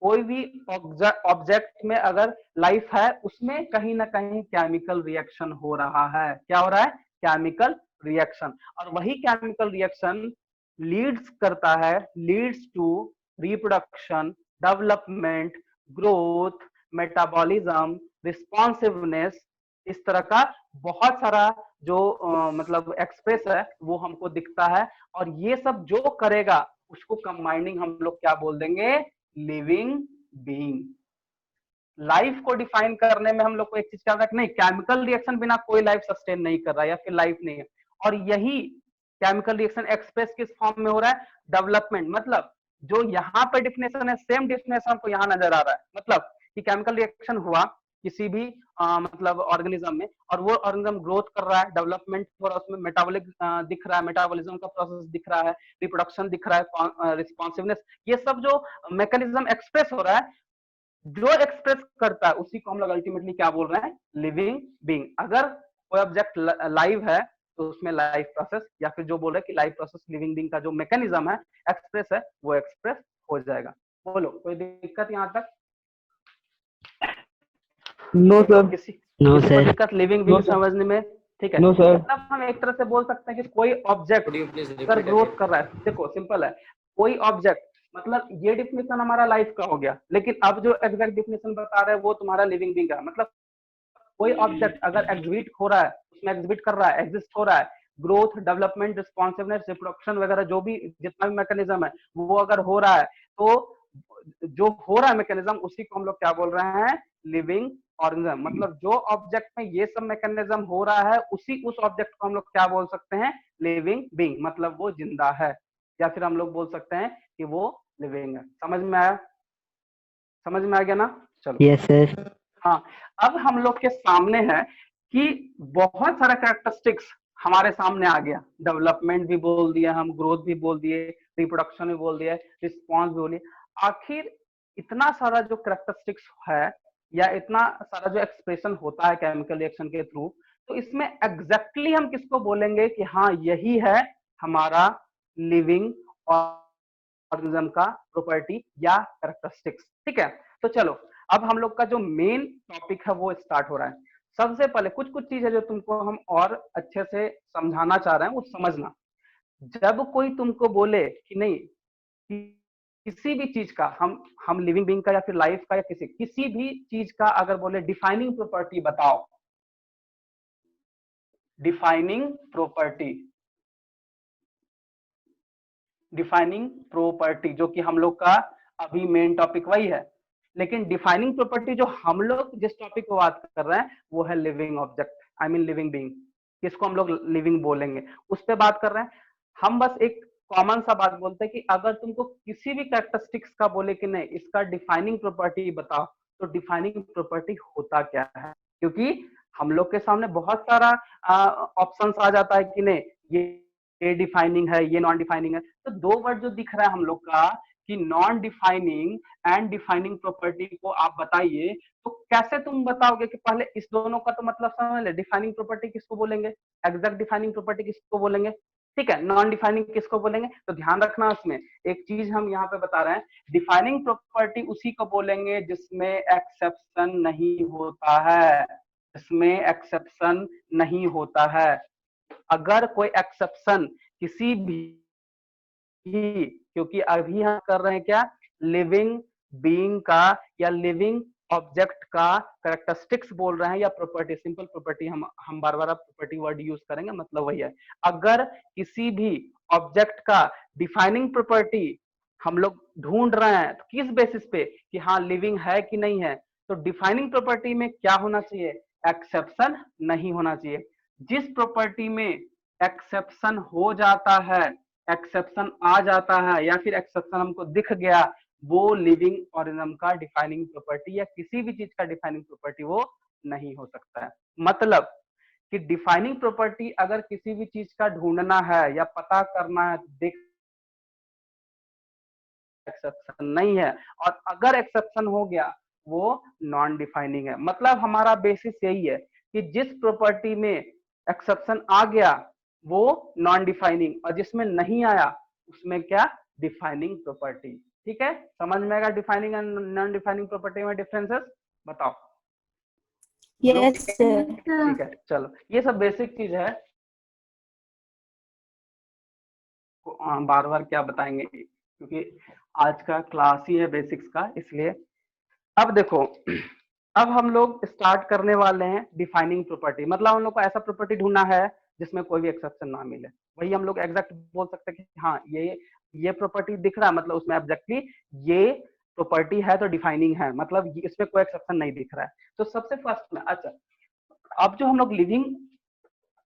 कोई भी ऑब्जेक्ट में अगर लाइफ है उसमें कहीं ना कहीं केमिकल रिएक्शन हो रहा है। क्या हो रहा है? Chemical reaction. और वही chemical reaction leads to reproduction, development, growth, metabolism, responsiveness, इस तरह का बहुत सारा जो मतलब एक्सप्रेस है वो हमको दिखता है। और ये सब जो करेगा उसको कंबाइनिंग हम लोग क्या बोल देंगे? Living being. लाइफ को डिफाइन करने में हम लोग को एक चीज क्या नहीं, केमिकल रिएक्शन बिना कोई लाइफ सस्टेन नहीं कर रहा है या फिर लाइफ नहीं है। और यही केमिकल रिएक्शन एक्सप्रेस किस फॉर्म में हो रहा है? डेवलपमेंट। मतलब जो यहाँ पे डिफिनेशन है सेम डिफिनेशन हमको यहाँ नजर आ रहा है। मतलब कि केमिकल रिएक्शन हुआ किसी भी मतलब ऑर्गेनिज्म में, और वो ऑर्गेनिज्म ग्रोथ कर रहा है, डेवलपमेंट हो रहा है, उसमें मेटाबॉलिक दिख रहा है, मेटाबॉलिज्म का प्रोसेस दिख रहा है, रिप्रोडक्शन दिख रहा है, रिस्पॉन्सिवनेस, ये सब जो मैकेनिज्म एक्सप्रेस हो रहा है, जो एक्सप्रेस करता है उसी को हम लोग अल्टीमेटली क्या बोल रहे हैं? Living being. अगर कोई ऑब्जेक्ट लाइव है तो उसमें लाइफ प्रोसेस, या फिर जो बोल रहे हैं कि लाइफ प्रोसेस लिविंग बीइंग का जो मैकेनिज्म है एक्सप्रेस है, वो एक्सप्रेस हो जाएगा। बोलो, कोई दिक्कत यहाँ तक? No sir. किसी नो किसी को सर। दिक्कत लिविंग बीइंग समझने में? ठीक है। No sir. मतलब हम एक तरह से बोल सकते हैं कि कोई ऑब्जेक्ट अगर ग्रोथ कर रहा है, देखो सिंपल है, कोई ऑब्जेक्ट, मतलब ये डिफिनेशन हमारा लाइफ का हो गया, लेकिन अब जो एग्जैक्ट डिफिनेशन बता रहे हैं वो तुम्हारा लिविंग बीइंग का। मतलब कोई ऑब्जेक्ट अगर एग्जिबिट हो रहा है, उसमें एग्जिबिट कर रहा है, एग्जिस्ट हो रहा है, ग्रोथ, डेवलपमेंट, रिस्पॉन्सिवनेस, रिप्रोडक्शन वगैरह जो भी जितना भी मैकेनिज्म है वो अगर हो रहा है, तो जो हो रहा है मैकेनिज्म उसी को हम लोग क्या बोल रहे हैं? Living organism. मतलब जो ऑब्जेक्ट में ये सब मैकेनिज्म हो रहा है उस ऑब्जेक्ट को हम लोग क्या बोल सकते हैं? Living being. मतलब वो जिंदा है, या फिर हम लोग बोल सकते हैं कि वो लिविंग है। समझ में आया? समझ में आ गया ना? चलो। Yes sir. हाँ, अब हम लोग के सामने है कि बहुत सारा कैरेक्टरिस्टिक्स हमारे सामने आ गया। डेवलपमेंट भी बोल दिया, हम ग्रोथ भी बोल दिए, रिप्रोडक्शन भी बोल दिया, रिस्पॉन्स भी बोलिए। आखिर इतना सारा जो कैरेक्टरिस्टिक्स है या इतना सारा जो एक्सप्रेशन होता है केमिकल रिएक्शन के थ्रू, तो इसमें एग्जैक्टली हम किसको बोलेंगे कि हाँ यही है हमारा लिविंग ऑर्गेनिज्म का प्रॉपर्टी या कैरेक्टरिस्टिक्स? ठीक है, तो चलो अब हम लोग का जो मेन टॉपिक है वो स्टार्ट हो रहा है। सबसे पहले कुछ कुछ चीजें जो तुमको हम और अच्छे से समझाना चाह रहे हैं वो समझना। जब कोई तुमको बोले कि नहीं, किसी भी चीज का हम लिविंग बीइंग का या फिर लाइफ का या किसी भी चीज का अगर बोले डिफाइनिंग प्रॉपर्टी बताओ, डिफाइनिंग प्रॉपर्टी, डिफाइनिंग प्रॉपर्टी जो कि हम लोग का अभी मेन टॉपिक वही है, लेकिन डिफाइनिंग प्रॉपर्टी जो हम लोग जिस टॉपिक को बात कर रहे हैं वो है living object, I mean living being, किसको हम लोग लिविंग बोलेंगे उस पे बात कर रहे हैं हम। बस एक कॉमन सा बात बोलते हैं कि अगर तुमको किसी भी कैरेक्टरिस्टिक्स का बोले कि नहीं इसका डिफाइनिंग प्रॉपर्टी बताओ, तो डिफाइनिंग प्रॉपर्टी होता क्या है? क्योंकि हम लोग के सामने बहुत सारा ऑप्शंस आ जाता है कि नहीं ये डिफाइनिंग है, ये नॉन डिफाइनिंग है। तो दो वर्ड जो दिख रहा है हम लोग का कि non defining and defining property को आप बताइए, तो कैसे तुम बताओगे कि पहले इस दोनों का तो मतलब समझ ले, डिफाइनिंग प्रॉपर्टी किसको बोलेंगे, एग्जैक्ट डिफाइनिंग प्रॉपर्टी किसको बोलेंगे, ठीक है, नॉन डिफाइनिंग किसको बोलेंगे? तो ध्यान रखना उसमें एक चीज हम यहाँ पे बता रहे हैं, डिफाइनिंग प्रॉपर्टी उसी को बोलेंगे जिसमें एक्सेप्शन नहीं होता है, जिसमें एक्सेप्शन नहीं होता है। अगर कोई एक्सेप्शन किसी भी, क्योंकि अभी हम कर रहे हैं क्या, लिविंग बीइंग का या लिविंग ऑब्जेक्ट का कैरेक्टरिस्टिक्स बोल रहे हैं या प्रॉपर्टी, सिंपल प्रॉपर्टी, हम बार बार प्रॉपर्टी वर्ड यूज करेंगे, मतलब वही है। अगर किसी भी ऑब्जेक्ट का डिफाइनिंग प्रॉपर्टी हम लोग ढूंढ रहे हैं तो किस बेसिस पे कि हाँ लिविंग है कि नहीं है, तो डिफाइनिंग प्रॉपर्टी में क्या होना चाहिए? एक्सेप्शन नहीं होना चाहिए। जिस प्रॉपर्टी में एक्सेप्शन हो जाता है, एक्सेप्शन आ जाता है या फिर एक्सेप्शन हमको दिख गया, वो लिविंग ऑर्गेनिज्म का डिफाइनिंग प्रॉपर्टी या किसी भी चीज का डिफाइनिंग प्रॉपर्टी वो नहीं हो सकता है। मतलब कि डिफाइनिंग प्रॉपर्टी अगर किसी भी चीज का ढूंढना है या पता करना है, देख एक्सेप्शन नहीं है, और अगर एक्सेप्शन हो गया वो नॉन डिफाइनिंग है। मतलब हमारा बेसिस यही है कि जिस प्रॉपर्टी में एक्सेप्शन आ गया वो नॉन डिफाइनिंग, और जिसमें नहीं आया उसमें क्या, डिफाइनिंग प्रॉपर्टी। ठीक है, समझ में आएगा defining and non defining property में डिफरेंसेस, बताओ। Yes, sir. ठीक है, चलो ये सब बेसिक चीज है, बार बार क्या बताएंगे क्योंकि आज का क्लास ही है बेसिक्स का, इसलिए अब देखो, अब हम लोग स्टार्ट करने वाले हैं डिफाइनिंग प्रॉपर्टी। मतलब हम लोग को ऐसा प्रॉपर्टी ढूंढना है जिसमें कोई भी एक्सेप्शन ना मिले, वही हम लोग एग्जैक्ट बोल सकते हैं कि हाँ ये प्रॉपर्टी दिख रहा है, मतलब उसमें एग्जैक्टली ये प्रॉपर्टी है तो डिफाइनिंग है, मतलब इसमें कोई एक्सेप्शन नहीं दिख रहा है। तो सबसे फर्स्ट में, अच्छा अब जो हम लोग लिविंग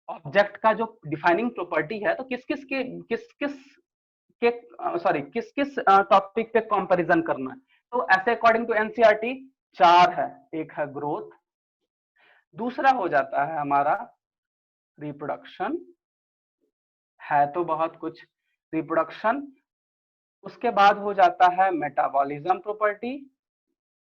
ऑब्जेक्ट का जो डिफाइनिंग प्रॉपर्टी है, तो किस किस टॉपिक पे कंपैरिजन करना है, तो ऐसे अकॉर्डिंग टू एनसीईआरटी 4 है। एक है ग्रोथ, दूसरा हो जाता है हमारा रिप्रोडक्शन, है तो बहुत कुछ रिप्रोडक्शन, उसके बाद हो जाता है मेटाबॉलिज्म प्रॉपर्टी,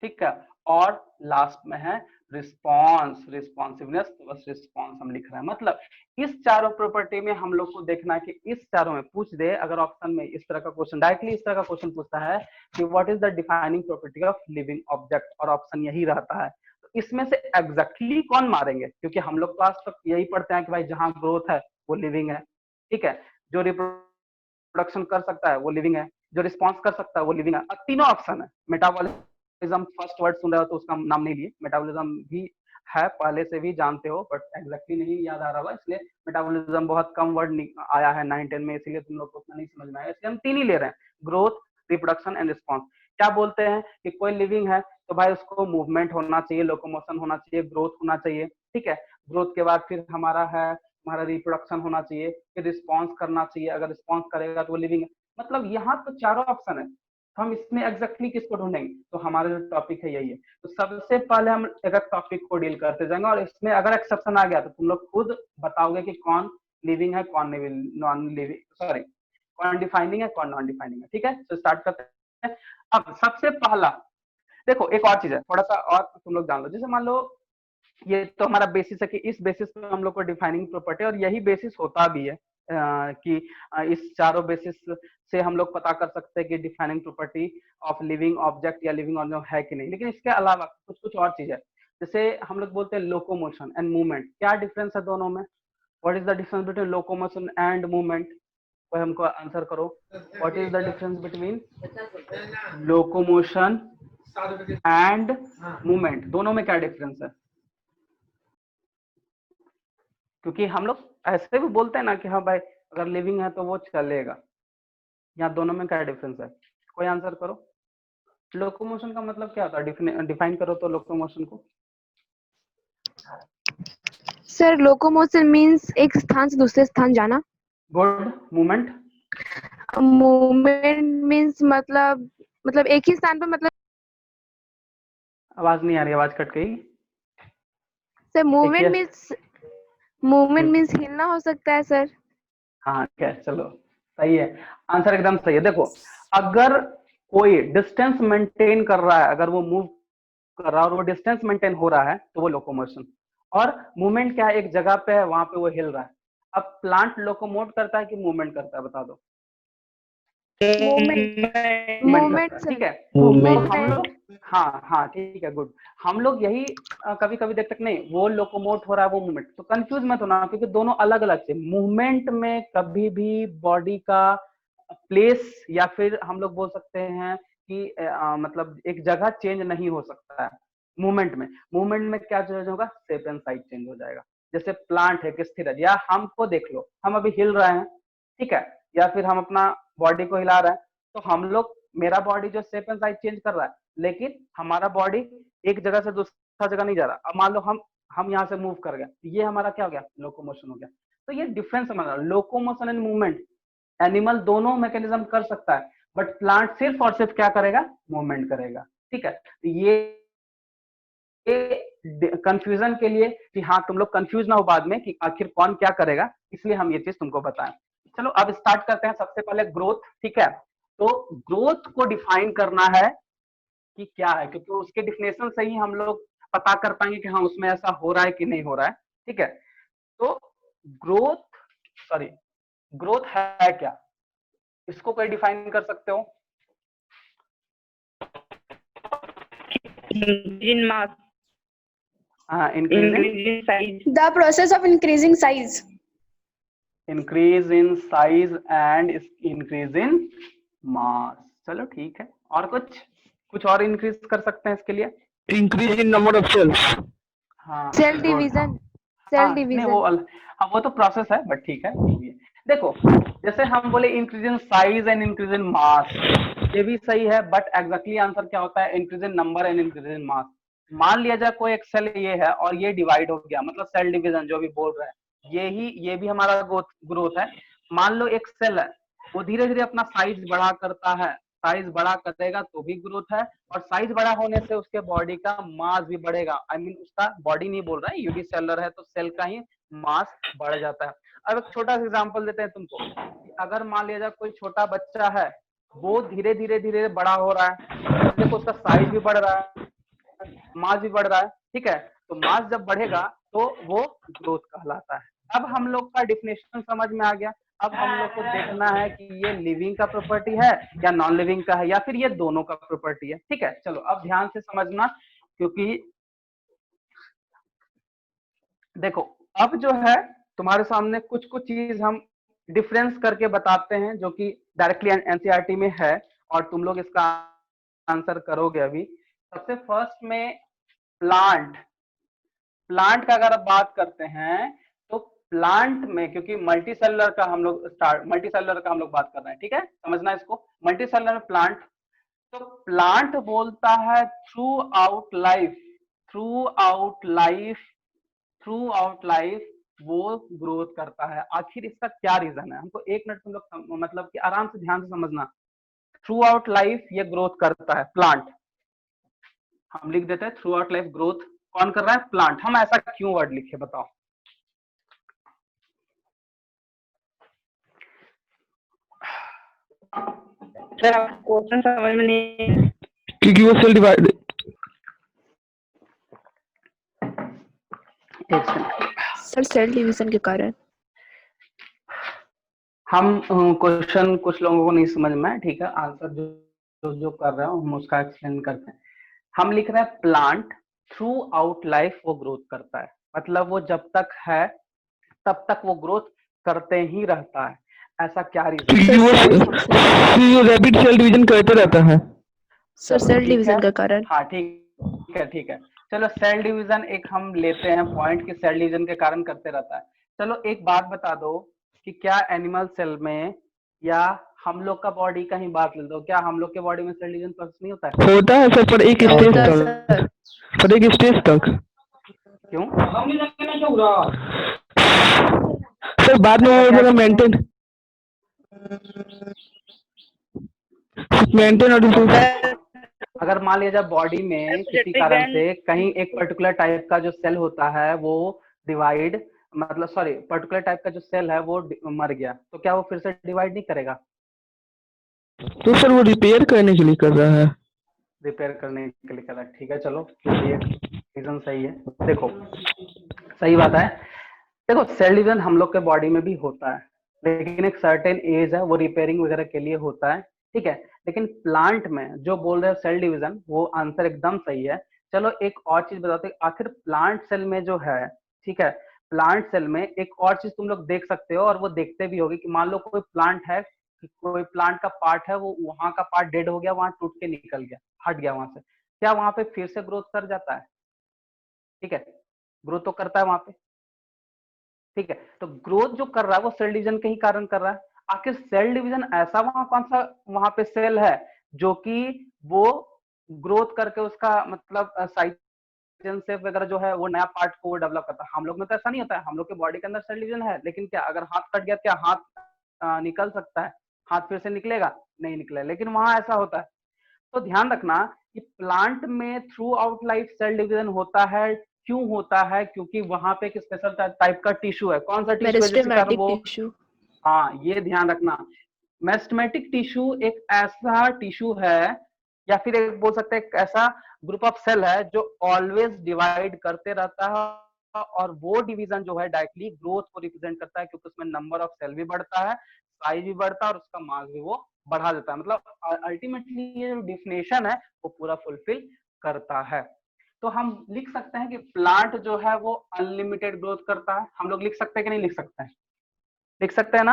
ठीक है, और लास्ट में है रिस्पॉन्स, रिस्पॉन्सिवनेस, तो बस रिस्पॉन्स हम लिख रहे हैं। मतलब इस चारों प्रॉपर्टी में हम लोग को देखना है कि इस चारों में पूछ दे, अगर ऑप्शन में इस तरह का क्वेश्चन, डायरेक्टली इस तरह का क्वेश्चन पूछता है कि what is the defining property of living object, और ऑप्शन यही रहता है, तो इसमें से एग्जैक्टली कौन मारेंगे, क्योंकि हम लोग तो आज तक यही पढ़ते हैं कि भाई जहां ग्रोथ है वो लिविंग है, ठीक है, जो रिप्रोडक्शन कर सकता है वो लिविंग है, जो रिस्पॉन्स कर सकता है वो लिविंग है। तीनों ऑप्शन है। मेटाबॉलिज्म फर्स्ट वर्ड सुन रहे हो तो उसका नाम नहीं लिए, मेटाबॉलिज्म भी है, पहले से भी जानते हो, बट एग्जैक्टली नहीं याद आ रहा होगा, इसलिए मेटाबॉलिज्म बहुत कम वर्ड आया है 9-10 में, इसलिए तुम लोग को उतना नहीं समझ में आया, इसलिए हम तीन ही ले रहे हैं, ग्रोथ, रिप्रोडक्शन एंड रिस्पॉन्स। क्या बोलते हैं कि कोई लिविंग है तो भाई उसको मूवमेंट होना चाहिए, लोकोमोशन होना चाहिए, ग्रोथ होना चाहिए, ठीक है, ग्रोथ के बाद फिर हमारा रिप्रोडक्शन होना चाहिए, फिर रिस्पॉन्स करना चाहिए, अगर रिस्पॉन्स करेगा तो वो लिविंग है। मतलब यहाँ तो चारों ऑप्शन है, तो हम इसमें एग्जैक्टली किसको ढूंढेंगे, तो हमारा जो टॉपिक है यही है। तो सबसे पहले हम एक टॉपिक को डील करते जाएंगे, और इसमें अगर एक्सेप्शन आ गया तो तुम लोग खुद बताओगे कि कौन लिविंग है, कौन नॉन लिविंग, सॉरी कौन डिफाइनिंग है, कौन नॉन डिफाइनिंग है, ठीक है। तो स्टार्ट करते हैं। अब सबसे पहला देखो, एक और चीज है, थोड़ा सा और तुम लोग जान लो, जैसे मान लो ये तो हमारा बेसिस है कि इस बेसिस पे हम लोग को डिफाइनिंग प्रॉपर्टी, और यही बेसिस होता भी है कि इस चारों बेसिस से हम लोग पता कर सकते हैं कि defining property of living object या लिविंग ऑर्गेनिज्म है कि नहीं। लेकिन इसके अलावा कुछ कुछ और चीज है, जैसे हम लोग बोलते हैं लोकोमोशन एंड मूवमेंट, क्या डिफरेंस है दोनों में, what is the difference between locomotion and movement, कोई हमको आंसर करो, what is the difference between locomotion and movement, दोनों में क्या डिफरेंस है। क्योंकि हम लोग ऐसे भी बोलते हैं ना कि हाँ भाई अगर लिविंग है तो वो चलेगा, यहाँ दोनों में क्या डिफरेंस है, कोई आंसर करो। लोकोमोशन का मतलब क्या होता है, डिफाइन करो तो लोकोमोशन को। सर लोकोमोशन मींस एक स्थान से दूसरे स्थान जाना। गुड। मूवमेंट, मूवमेंट मींस मतलब एक ही स्थान पर, मतलब आवाज नहीं आ रही, आवाज कट गई। सर मूवमेंट मींस हिलना हो सकता है सर। हाँ ठीक है, चलो सही है, आंसर एकदम सही है। देखो अगर कोई डिस्टेंस मेंटेन कर रहा है, अगर वो मूव कर रहा है और वो डिस्टेंस मेंटेन हो रहा है तो वो लोकोमोशन, और मूवमेंट क्या है, एक जगह पे है वहां पे वो हिल रहा है। अब प्लांट लोकोमोट करता है कि मूवमेंट करता है, बता दो। मूवमेंट ठीक है, मूवमेंट। तो हम लोग, हाँ ठीक है, गुड। हम लोग यही कभी कभी देखते नहीं, वो लोकोमोट हो रहा है वो मूवमेंट, तो कंफ्यूज मत होना, क्योंकि दोनों अलग अलग से। मूवमेंट में कभी भी बॉडी का प्लेस, या फिर हम लोग बोल सकते हैं कि मतलब एक जगह चेंज नहीं हो सकता है मूवमेंट में क्या चेंज होगा, शेप एंड साइज चेंज हो जाएगा। जैसे प्लांट है कि स्थिर है, या हमको देख लो, हम अभी हिल रहे हैं, ठीक है, या फिर हम अपना बॉडी को हिला रहे हैं, तो हम लोग, मेरा बॉडी जो शेप एंड साइज चेंज कर रहा है, लेकिन हमारा बॉडी एक जगह से दूसरा जगह नहीं जा रहा। अब मान लो हम यहाँ से मूव कर गए, ये हमारा क्या हो गया, लोकोमोशन हो गया। तो ये डिफरेंस हमारा, लोकोमोशन एंड मूवमेंट, एनिमल दोनों मैकेनिज्म कर सकता है, बट प्लांट सिर्फ और सिर्फ क्या करेगा, मूवमेंट करेगा, ठीक है। ये कंफ्यूजन के लिए कि हाँ तुम लोग कंफ्यूज ना हो बाद में कि आखिर कौन क्या करेगा, इसलिए हम ये चीज तुमको बताएं। चलो अब स्टार्ट करते हैं। सबसे पहले ग्रोथ, ठीक है, तो ग्रोथ को डिफाइन करना है कि क्या है, क्योंकि उसके डिफिनेशन से ही हम लोग पता कर पाएंगे कि हाँ उसमें ऐसा हो रहा है कि नहीं हो रहा है, ठीक है। तो ग्रोथ है क्या, इसको कोई डिफाइन कर सकते हो, increase in mass, increase increase in size, The process of increasing size. in size and increase in mass। चलो ठीक है, और कुछ और इंक्रीज कर सकते हैं इसके लिए। Increase in number of cells. हाँ सेल good। डिवीजन, सेल हाँ नहीं डिवीजन। हाँ वो तो प्रोसेस है, बट ठीक है जो भी है। देखो जैसे हम बोले increase in size and increase in mass, ये भी सही है, बट एग्जैक्टली आंसर क्या होता है? Increase in number and increase in mass. मान लिया जाए कोई एक सेल ये है और ये डिवाइड हो गया, मतलब सेल डिवीजन जो भी बोल रहे हैं, ये भी हमारा ग्रोथ है। मान लो एक सेल है, वो धीरे धीरे अपना साइज बड़ा करता है, साइज बड़ा करेगा तो भी ग्रोथ है, और साइज बड़ा होने से उसके बॉडी का मास भी बढ़ेगा। आई मीन उसका बॉडी नहीं बोल रहा है, यूनिसेलुलर है तो सेल का ही मास बढ़ जाता है। अब एक छोटा सा एग्जांपल देते हैं तुमको। अगर मान लिया जाए कोई छोटा बच्चा है, वो धीरे धीरे बड़ा हो रहा है, देखो उसका साइज भी बढ़ रहा है, मास भी बढ़ रहा है, ठीक है। तो मास जब बढ़ेगा तो वो ग्रोथ कहलाता है। अब हम लोग का डिफिनेशन समझ में आ गया। अब हम लोग को देखना है कि ये लिविंग का प्रॉपर्टी है या नॉन लिविंग का है, या फिर ये दोनों का प्रॉपर्टी है। ठीक है, चलो अब ध्यान से समझना, क्योंकि देखो अब जो है तुम्हारे सामने कुछ चीज हम डिफरेंस करके बताते हैं, जो कि डायरेक्टली एनसीईआरटी में है और तुम लोग इसका आंसर करोगे अभी। सबसे फर्स्ट में प्लांट का अगर आप बात करते हैं तो प्लांट में, क्योंकि मल्टीसेलुलर का हम लोग बात कर रहे हैं, ठीक है, समझना इसको। मल्टीसेलुलर प्लांट, तो प्लांट बोलता है थ्रू आउट लाइफ वो ग्रोथ करता है। आखिर इसका क्या रीजन है? हमको एक मिनट तुम लोग मतलब कि आराम से ध्यान से समझना। थ्रू आउट लाइफ ये ग्रोथ करता है प्लांट, हम लिख देते हैं थ्रू आउट लाइफ ग्रोथ कौन कर रहा है? प्लांट। हम ऐसा क्यों वर्ड लिखे बताओ? सर क्वेश्चन समझ में नहीं, क्योंकि वो cell divide. Sir cell division के कारण। हम क्वेश्चन कुछ लोगों को नहीं समझ में, ठीक है, आंसर जो कर रहे हो हम उसका एक्सप्लेन करते हैं। हम लिख रहे हैं प्लांट थ्रू आउट लाइफ वो ग्रोथ करता है, मतलब वो जब तक है तब तक वो ग्रोथ करते ही रहता है। ऐसा क्या रीजन? क्योंकि वो रैपिड सेल डिवीजन करते रहता है। सर सेल डिवीजन का कारण। हाँ ठीक है, चलो सेल डिवीजन एक हम लेते हैं पॉइंट की, सेल डिवीजन के कारण करते रहता है। चलो एक बात बता दो कि क्या एनिमल सेल में या हम लोग का बॉडी का ही बात ले दो, क्या हम लोग के बॉडी में सेल डिवीजन प्रोसेस नहीं होता है? होता है सर, पर एक स्टेज तक, पर एक स्टेज तक। क्यों? सर बाद में वो मेंटेन और अगर मान लिया जाए बॉडी में किसी कारण से कहीं एक पर्टिकुलर टाइप का जो सेल होता है वो डिवाइड, मतलब सॉरी पर्टिकुलर टाइप का जो सेल है वो मर गया, तो क्या वो फिर से डिवाइड नहीं करेगा? तो सर वो रिपेयर करने के लिए कर रहा है। रिपेयर करने के लिए कर रहा है, ठीक है, चलो ये रीजन सही है। देखो सही बात है। देखो सेल डिवीजन हम लोग के बॉडी में भी होता है, लेकिन एक सर्टेन एज है वो रिपेयरिंग वगैरह के लिए होता है, ठीक है। लेकिन प्लांट में जो बोल रहे हो सेल डिवीजन, वो आंसर एकदम सही है। चलो एक और चीज बताते हैं, आखिर प्लांट सेल में जो है, ठीक है, प्लांट सेल में एक और चीज तुम लोग देख सकते हो और वो देखते भी होगी कि मान लो कोई प्लांट है, कोई प्लांट का पार्ट है, वो वहां का पार्ट डेड हो गया, वहां टूट के निकल गया, हट गया वहां से, क्या वहां पे फिर से ग्रोथ कर जाता है? ठीक है, ग्रोथ तो करता है वहां पे, ठीक है। तो ग्रोथ जो कर रहा है वो सेल डिवीजन के ही कारण कर रहा है। आखिर सेल डिवीजन ऐसा वहां कौन सा वहां पे सेल है जो कि वो ग्रोथ करके उसका मतलब साइज शेप वगैरह जो है वो नया पार्ट को डेवलप करता है? हम लोग में तो ऐसा नहीं होता है, हम लोग के बॉडी के अंदर सेल डिवीजन है, लेकिन क्या अगर हाथ कट गया क्या हाथ निकल सकता है? हाथ फिर से निकलेगा? नहीं निकलेगा, लेकिन वहां ऐसा होता है। तो ध्यान रखना कि प्लांट में throughout life cell division होता है। क्यों होता है? क्योंकि वहां पे एक स्पेशल टाइप का टिश्यू है। कौन सा टिश्यू है जिसके कारण वो, हाँ ये ध्यान रखना, मेरिस्टेमेटिक टिश्यू एक ऐसा टिश्यू है या फिर एक बोल सकते हैं एक ऐसा ग्रुप ऑफ सेल है जो ऑलवेज डिवाइड करते रहता है, और वो डिवीजन जो है डायरेक्टली ग्रोथ को रिप्रेजेंट करता है, क्योंकि उसमें नंबर ऑफ सेल भी बढ़ता है, साइज भी बढ़ता है और उसका मास भी वो बढ़ा देता है। मतलब अल्टीमेटली ये जो डिफिनेशन है वो पूरा फुलफिल करता है। तो हम लिख सकते हैं कि प्लांट जो है वो अनलिमिटेड ग्रोथ करता है। हम लोग लिख सकते हैं कि नहीं लिख सकते हैं? लिख सकते हैं ना।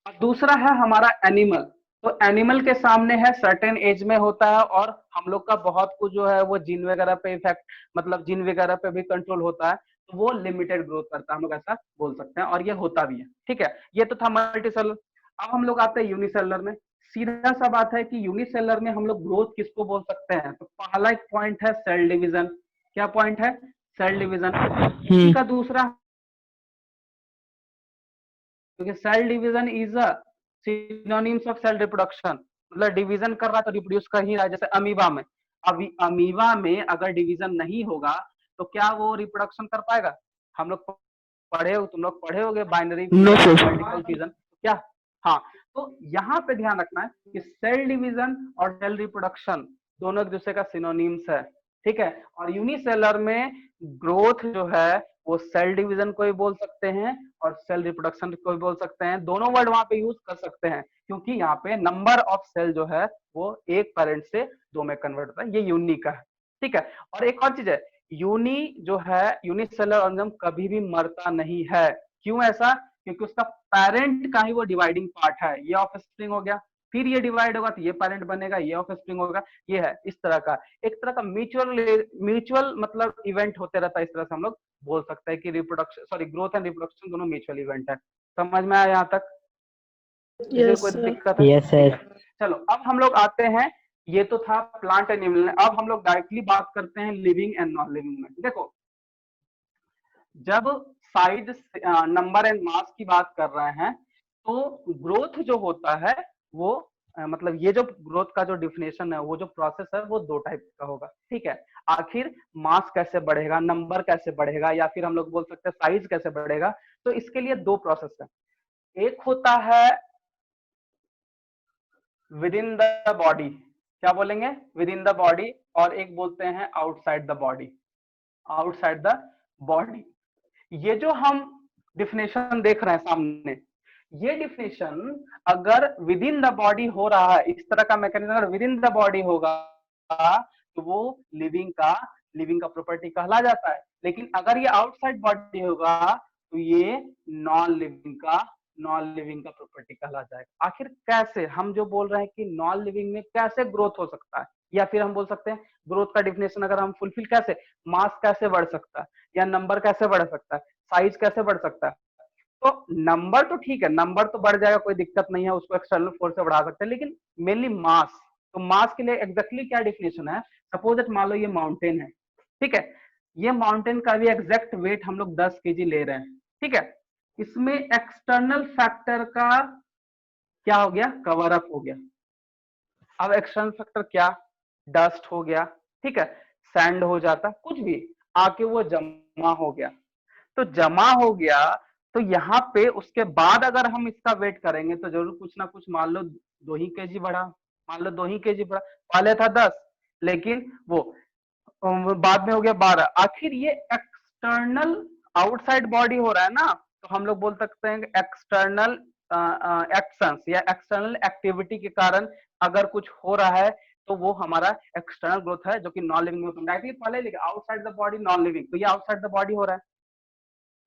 और दूसरा है हमारा एनिमल। तो एनिमल के सामने है सर्टेन एज में होता है, और हम लोग का बहुत कुछ जो है वो जीन वगैरह पे इफेक्ट, मतलब जीन वगैरह पे भी कंट्रोल होता है, तो वो लिमिटेड ग्रोथ करता है, हम लोग ऐसा बोल सकते हैं, और ये होता भी है। ठीक है, ये तो था मल्टीसेलुलर। अब हम लोग आते हैं यूनिसेलुलर में। सीधा सा बात है कि यूनिसेलुलर में हम लोग ग्रोथ किसको बोल सकते हैं? तो पहला एक पॉइंट है सेल डिवीजन। क्या पॉइंट है? Cell division. इसी का दूसरा, क्योंकि cell division is a synonyms of cell reproduction, मतलब डिवीजन कर रहा है तो रिप्रोड्यूस कर ही रहा है। जैसे अमीबा में, अभी अमीबा में अगर डिवीजन नहीं होगा तो क्या वो रिप्रोडक्शन कर पाएगा? हम लोग पढ़े हो, तुम लोग पढ़े होगे बाइनरी मल्टीपल फिजन, क्या? हाँ, तो यहाँ पे ध्यान रखना है कि सेल डिवीजन और सेल रिप्रोडक्शन दोनों एक दूसरे का सिनोनिम्स है। ठीक है, और यूनिसेलर में ग्रोथ जो है वो सेल डिवीजन को भी बोल सकते हैं और सेल रिप्रोडक्शन को भी बोल सकते हैं। दोनों वर्ड वहां पे यूज कर सकते हैं, क्योंकि यहाँ पे नंबर ऑफ सेल जो है वो एक पेरेंट से दो में कन्वर्ट होता है। ये यूनिक है। ठीक है, और एक और चीज है, यूनी जो है यूनिसेलर ऑर्गेनिज्म कभी भी मरता नहीं है। क्यों ऐसा? क्योंकि उसका पेरेंट का ही वो डिवाइडिंग पार्ट है। ये ऑफस्प्रिंग हो गया, फिर ये डिवाइड होगा तो ये पेरेंट बनेगा, ये ऑफस्प्रिंग होगा, ये है इस तरह का एक तरह का म्यूचुअल मतलब इवेंट होते रहता है। इस तरह से हम लोग बोल सकते हैं कि reproduction, sorry, growth and reproduction दोनों म्यूचुअल इवेंट है। समझ में आया यहाँ तक? कोई दिक्कत है? Yes sir. चलो अब हम लोग आते हैं, ये तो था प्लांट एंड एनिमल। अब हम लोग डायरेक्टली बात करते हैं लिविंग एंड नॉन लिविंग में। देखो, जब साइज, नंबर एंड मास की बात कर रहे हैं तो ग्रोथ जो होता है वो मतलब ये जो ग्रोथ का जो डिफिनेशन है, वो जो प्रोसेस है वो दो टाइप का होगा। ठीक है, आखिर मास कैसे बढ़ेगा, नंबर कैसे बढ़ेगा, या फिर हम लोग बोल सकते हैं साइज कैसे बढ़ेगा, तो इसके लिए दो प्रोसेस है। एक होता है विद इन द बॉडी, क्या बोलेंगे? विद इन द बॉडी, और एक बोलते हैं outside the body, outside the body. ये जो हम डिफिनेशन देख रहे हैं सामने, ये डिफिनेशन अगर विद इन द बॉडी हो रहा है, इस तरह का मैकेनिज्म अगर विद इन द बॉडी होगा तो वो लिविंग का प्रॉपर्टी कहला जाता है। लेकिन अगर ये आउटसाइड बॉडी होगा तो ये नॉन लिविंग का प्रॉपर्टी कहला जाएगा। आखिर कैसे? हम जो बोल रहे हैं कि नॉन लिविंग में कैसे ग्रोथ हो सकता है, या फिर हम बोल सकते हैं ग्रोथ का डिफिनेशन अगर हम फुलफिल कैसे, मास कैसे बढ़ सकता है, या नंबर कैसे बढ़ सकता है, साइज कैसे बढ़ सकता है। तो नंबर तो ठीक है, नंबर तो बढ़ जाएगा, कोई दिक्कत नहीं है, उसको एक्सटर्नल फोर्स से बढ़ा सकते हैं, लेकिन मेनली मास। तो मास के लिए एग्जैक्टली क्या डिफिनेशन है? सपोज दैट मान लो ये माउंटेन है, ठीक है, ये माउंटेन का भी एग्जैक्ट वेट हम लोग 10 केजी ले रहे हैं। ठीक है, इसमें एक्सटर्नल फैक्टर का क्या हो गया? कवर अप हो गया। अब एक्सटर्नल फैक्टर क्या? डस्ट हो गया, ठीक है, सैंड हो जाता, कुछ भी आके वो जमा हो गया। तो जमा हो गया तो यहाँ पे उसके बाद अगर हम इसका वेट करेंगे तो जरूर कुछ ना कुछ, मान लो 2 ही केजी बढ़ा, मान लो 2 ही केजी बढ़ा, पहले था 10, लेकिन वो बाद में हो गया 12। आखिर ये एक्सटर्नल आउटसाइड बॉडी हो रहा है ना, तो हम लोग बोल सकते हैं एक्सटर्नल एक्शंस या एक्सटर्नल एक्टिविटी के कारण अगर कुछ हो रहा है तो वो हमारा एक्सटर्नल ग्रोथ है, जो कि नॉन लिविंग में डायरेक्टली पहले लिखा outside the body non living, तो ये आउटसाइड द बॉडी हो रहा है।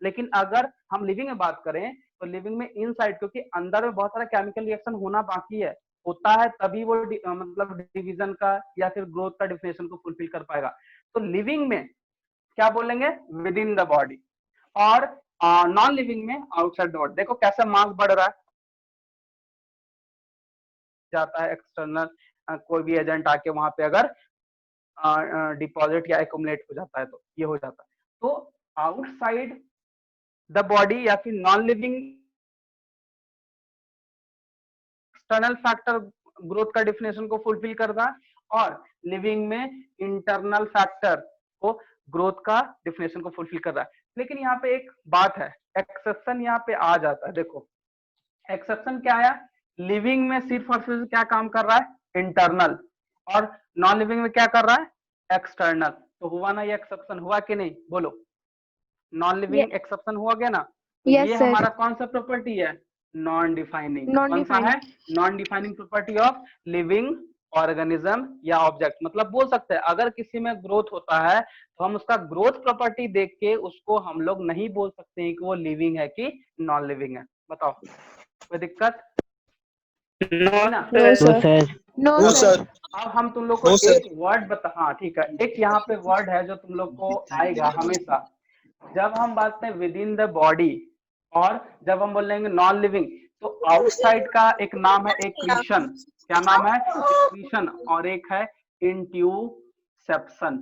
लेकिन अगर हम लिविंग में बात करें तो लिविंग में इनसाइड, क्योंकि अंदर में बहुत सारा केमिकल रिएक्शन होना बाकी है, होता है तभी वो मतलब डिवीजन का या फिर ग्रोथ का डिफिनेशन को फुलफिल कर पाएगा। तो लिविंग में क्या बोलेंगे? विद इन द बॉडी, और नॉन लिविंग में आउटसाइड द बॉडी। देखो कैसे मास बढ़ रहा है, जाता है एक्सटर्नल कोई भी एजेंट आके वहां पे अगर डिपॉजिट या एक्युमुलेट हो जाता है तो ये हो जाता है। तो आउटसाइड द बॉडी या फिर non living external factor growth का डिफिनेशन को फुलफिल करता है, और लिविंग में इंटरनल फैक्टर को ग्रोथ का डिफिनेशन को फुलफिल कर रहा है। लेकिन यहाँ पे एक बात है, एक्सेप्शन यहाँ पे आ जाता है। देखो एक्सेप्शन क्या आया? लिविंग में सिर्फ और सिर्फ क्या काम कर रहा है? इंटरनल, और नॉन लिविंग में क्या कर रहा है? एक्सटर्नल। तो हुआ ना ये एक्सेप्शन, हुआ कि नहीं? बोलो, नॉन लिविंग एक्सेप्शन हुआ गया ना? तो Yes, ये sir. हमारा कौन सा प्रॉपर्टी है? Non defining. कौन सा Non-defining. है? Non defining property of living organism या ऑब्जेक्ट। मतलब बोल सकते हैं अगर किसी में ग्रोथ होता है तो हम उसका ग्रोथ प्रॉपर्टी देख के उसको हम लोग नहीं बोल सकते हैं कि वो लिविंग है कि नॉन लिविंग है। बताओ कोई दिक्कत है ना? No, no sir. Sir. No, no sir. Sir. अब हम तुम लोग को नो सर। एक वर्ड बता, हाँ ठीक है, एक यहाँ पे वर्ड है जो तुम लोग को आएगा हमेशा जब हम बात करें विद इन द बॉडी, और जब हम बोलेंगे नॉन लिविंग तो आउटसाइड का एक नाम है एक्रीशन। क्या नाम है? एक्रीशन। और एक है इंट्यूसेप्शन।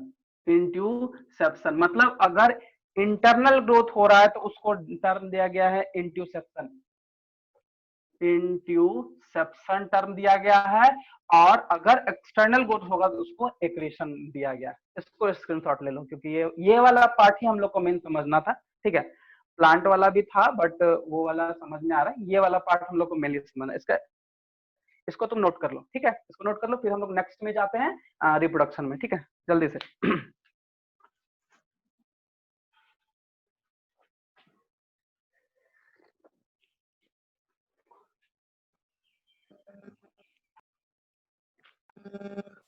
इंट्यूसेप्शन मतलब अगर इंटरनल ग्रोथ हो रहा है तो उसको टर्म दिया गया है इंट्यूसेप्शन। इंट्यूसेप्शन टर्म दिया गया है। और अगर एक्सटर्नल ग्रोथ होगा तो उसको एक्रीशन दिया गया। इसको स्क्रीनशॉट ले लो क्योंकि ये वाला पार्ट ही हम लोग को मेन समझना था। ठीक है, प्लांट वाला भी था बट वो वाला समझ में आ रहा है, ये वाला पार्ट हम लोग को मेनली समझना है। इसको तुम नोट कर लो। ठीक है, इसको नोट कर लो, फिर हम लोग नेक्स्ट में जाते हैं रिप्रोडक्शन में। ठीक है, जल्दी से।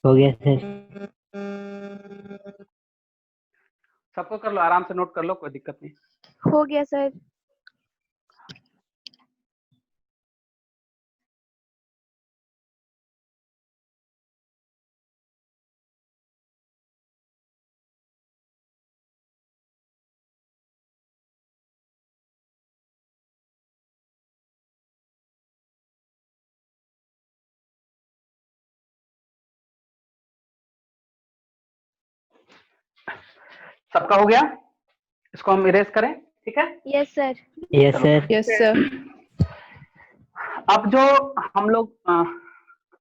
हो गया सर। सबको कर लो, आराम से नोट कर लो, कोई दिक्कत नहीं। हो गया सर। सबका हो गया? इसको हम इरेज करें? ठीक है, Yes, sir. Yes sir. Yes, sir. अब जो हम लोग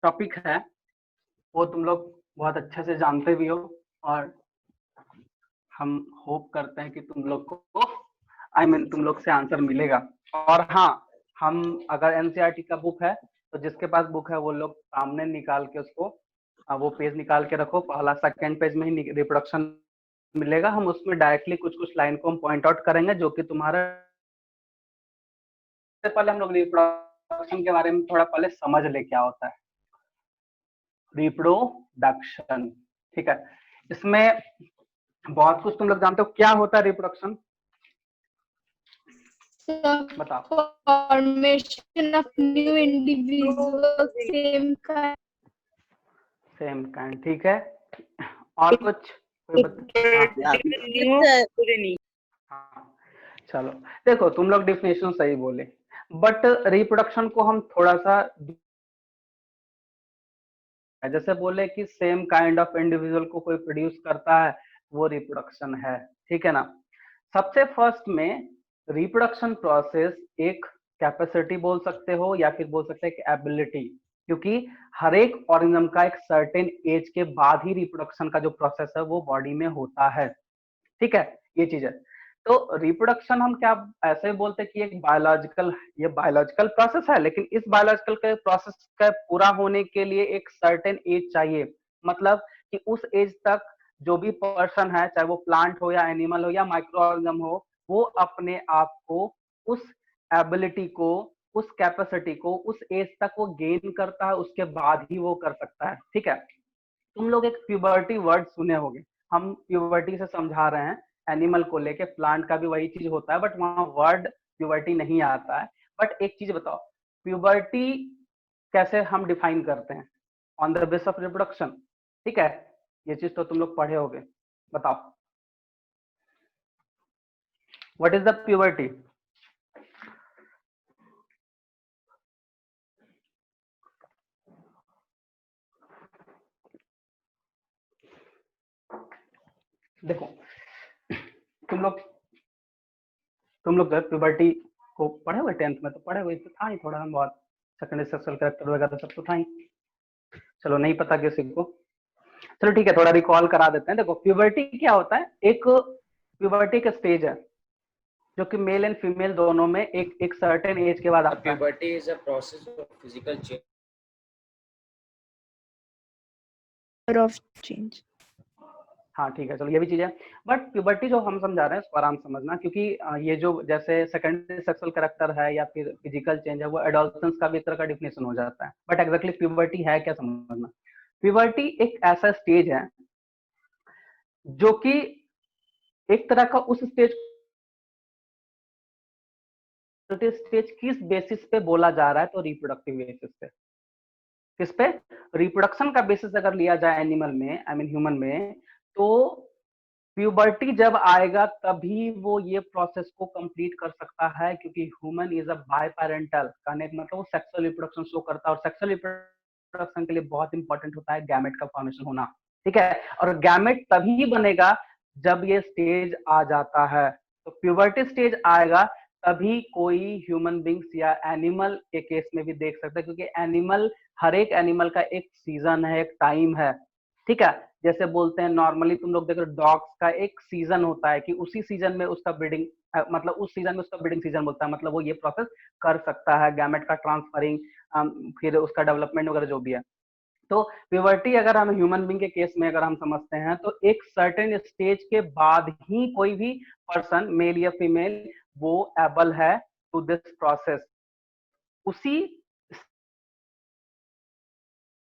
टॉपिक है वो तुम लोग बहुत अच्छे से जानते भी हो, और हम होप करते हैं कि तुम लोग को तुम लोग से आंसर मिलेगा। और हाँ, हम अगर एनसीईआरटी का बुक है तो जिसके पास बुक है वो लोग सामने निकाल के उसको वो पेज निकाल के रखो, पहला सेकंड पेज में ही रिप्रोडक्शन मिलेगा। हम उसमें डायरेक्टली कुछ कुछ लाइन को हम पॉइंट आउट करेंगे जो कि तुम्हारा, पहले हम लोग रिप्रोडक्शन के बारे में थोड़ा पहले समझ ले क्या होता है रिप्रोडक्शन। ठीक है, इसमें बहुत कुछ तुम लोग जानते हो। क्या होता है रिप्रोडक्शन? बताओ। Formation of new individuals, same kind. Same kind, ठीक है। और कुछ कोई हाँ, चलो देखो तुम लोग डिफिनेशन सही बोले, बट रिप्रोडक्शन को हम थोड़ा सा जैसे बोले कि सेम काइंड ऑफ इंडिविजुअल को कोई प्रोड्यूस करता है वो रिप्रोडक्शन है। ठीक है ना? सबसे फर्स्ट में रिप्रोडक्शन प्रोसेस एक कैपेसिटी बोल सकते हो या फिर बोल सकते हैं कि एबिलिटी, क्योंकि हर एक ऑर्गेनिज्म का एक सर्टेन एज के बाद ही रिप्रोडक्शन का जो प्रोसेस है वो बॉडी में होता है। ठीक है, ये चीज है। तो रिप्रोडक्शन हम क्या ऐसे बोलते हैं कि एक बायोलॉजिकल प्रोसेस है, लेकिन इस बायोलॉजिकल के प्रोसेस का पूरा होने के लिए एक सर्टेन एज चाहिए। मतलब कि उस एज तक जो भी पर्सन है, चाहे वो प्लांट हो या एनिमल हो या माइक्रो ऑर्गेनिज्म हो, वो अपने आप को उस एबिलिटी को, उस कैपेसिटी को उस एज तक वो गेन करता है, उसके बाद ही वो कर सकता है। ठीक है, तुम लोग एक प्यूबर्टी वर्ड सुने होंगे, हम प्यूबर्टी से समझा रहे हैं एनिमल को लेके, प्लांट का भी वही चीज होता है बट वहां वर्ड प्यूबर्टी नहीं आता है। बट एक चीज बताओ, प्यूबर्टी कैसे हम डिफाइन करते हैं? On the base of reproduction. ठीक है, ये चीज तो तुम लोग पढ़े होगे। बताओ, व्हाट इज द प्यूबर्टी? देखो तुम लोग प्यूबर्टी को पढ़े हुए, 10th में तो पढ़े हुए, तो था ही थोड़ा हम बहुत, सेकेंडरी सेक्सुअल कैरेक्टर वगैरह सब तो था ही। चलो नहीं पता किसी को, चलो ठीक है, थोड़ा रिकॉल करा देते हैं। देखो प्यूबर्टी क्या होता है, एक प्यूबर्टी का स्टेज है जो कि मेल एंड फीमेल दोनों में एक सर्टेन एज के बाद आता है। Puberty is a process of physical change. Of change. हाँ ठीक है, चलो ये भी चीज है। बट प्यूबर्टी जो हम समझा रहे हैं उसको आराम समझना, क्योंकि ये जो जैसे सेकेंडरी सेक्सुअल कैरेक्टर है या फिर फिजिकल चेंज है वो एडोलसेंस का भी एक तरह का डिफिनेशन हो जाता है। बट एग्जैक्टली प्यूबर्टी है क्या समझना। प्यूबर्टी एक ऐसा स्टेज है जो कि एक तरह का उस स्टेज किस बेसिस पे बोला जा रहा है, तो रिप्रोडक्टिव बेसिस पे। किस पे? रिप्रोडक्शन का बेसिस अगर लिया जाए एनिमल में, आई मीन ह्यूमन में, तो प्यूबर्टी जब आएगा तभी वो ये प्रोसेस को कंप्लीट कर सकता है, क्योंकि ह्यूमन इज अ बायपेरेंटल, कहने का मतलब वो सेक्सुअल रिप्रोडक्शन शो करता है, और सेक्सुअल रिप्रोडक्शन के लिए बहुत इंपॉर्टेंट होता है गैमेट का फॉर्मेशन होना, ठीक है। और गैमेट तभी बनेगा जब ये स्टेज आ जाता है। तो प्यूबर्टी स्टेज आएगा तभी कोई ह्यूमन बींग्स या एनिमल के केस में भी देख सकता है, क्योंकि एनिमल, हर एक एनिमल का एक सीजन है, एक टाइम है, ठीक है। जैसे बोलते हैं नॉर्मली तुम लोग देखो डॉग्स का एक सीजन होता है कि उसी सीजन में उसका ब्रीडिंग, मतलब उस सीजन में उसका ब्रीडिंग सीजन बोलता है, मतलब वो ये प्रोसेस कर सकता है, गैमेट का ट्रांसफरिंग, फिर उसका डेवलपमेंट वगैरह जो भी है। तो प्यूबर्टी अगर हम ह्यूमन बींग के केस में अगर हम समझते हैं, तो एक सर्टेन स्टेज के बाद ही कोई भी पर्सन, मेल या फीमेल, वो एबल है टू दिस प्रोसेस। उसी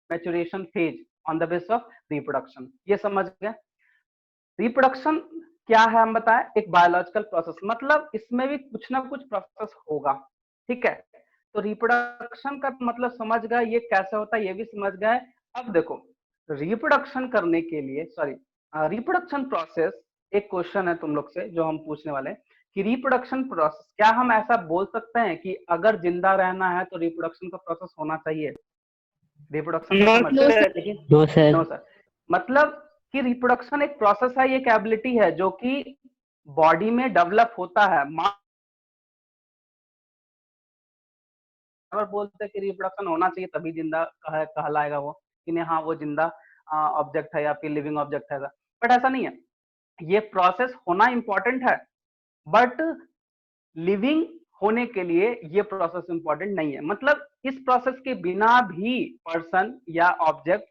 maturation phase on the base of reproduction. ये समझ गए? रिप्रोडक्शन क्या है हम बताएं, एक बायोलॉजिकल प्रोसेस, मतलब इसमें भी कुछ ना कुछ प्रोसेस होगा, ठीक है। तो रिप्रोडक्शन का मतलब समझ गए ये कैसे होता है, ये भी समझ गए। अब देखो रिप्रोडक्शन करने के लिए, सॉरी, रिप्रोडक्शन प्रोसेस, एक क्वेश्चन है तुम लोग से जो हम पूछने वाले हैं कि रिप्रोडक्शन प्रोसेस, क्या हम ऐसा बोल सकते हैं कि अगर जिंदा रहना है तो रिप्रोडक्शन का प्रोसेस होना चाहिए? Reproduction No, No, sir. लेकिन नो सर। नो सर, मतलब कि रिप्रोडक्शन एक प्रोसेस है, एक एबिलिटी है जो कि बॉडी में डेवलप होता है। अगर बोलते हैं कि रिप्रोडक्शन होना चाहिए तभी जिंदा कहलाएगा वो, कि नहीं हाँ वो जिंदा ऑब्जेक्ट है या फिर लिविंग ऑब्जेक्ट है, बट ऐसा नहीं है। ये प्रोसेस होना इंपॉर्टेंट है, बट लिविंग होने के लिए ये प्रोसेस इंपॉर्टेंट नहीं है। मतलब इस प्रोसेस के बिना भी पर्सन या ऑब्जेक्ट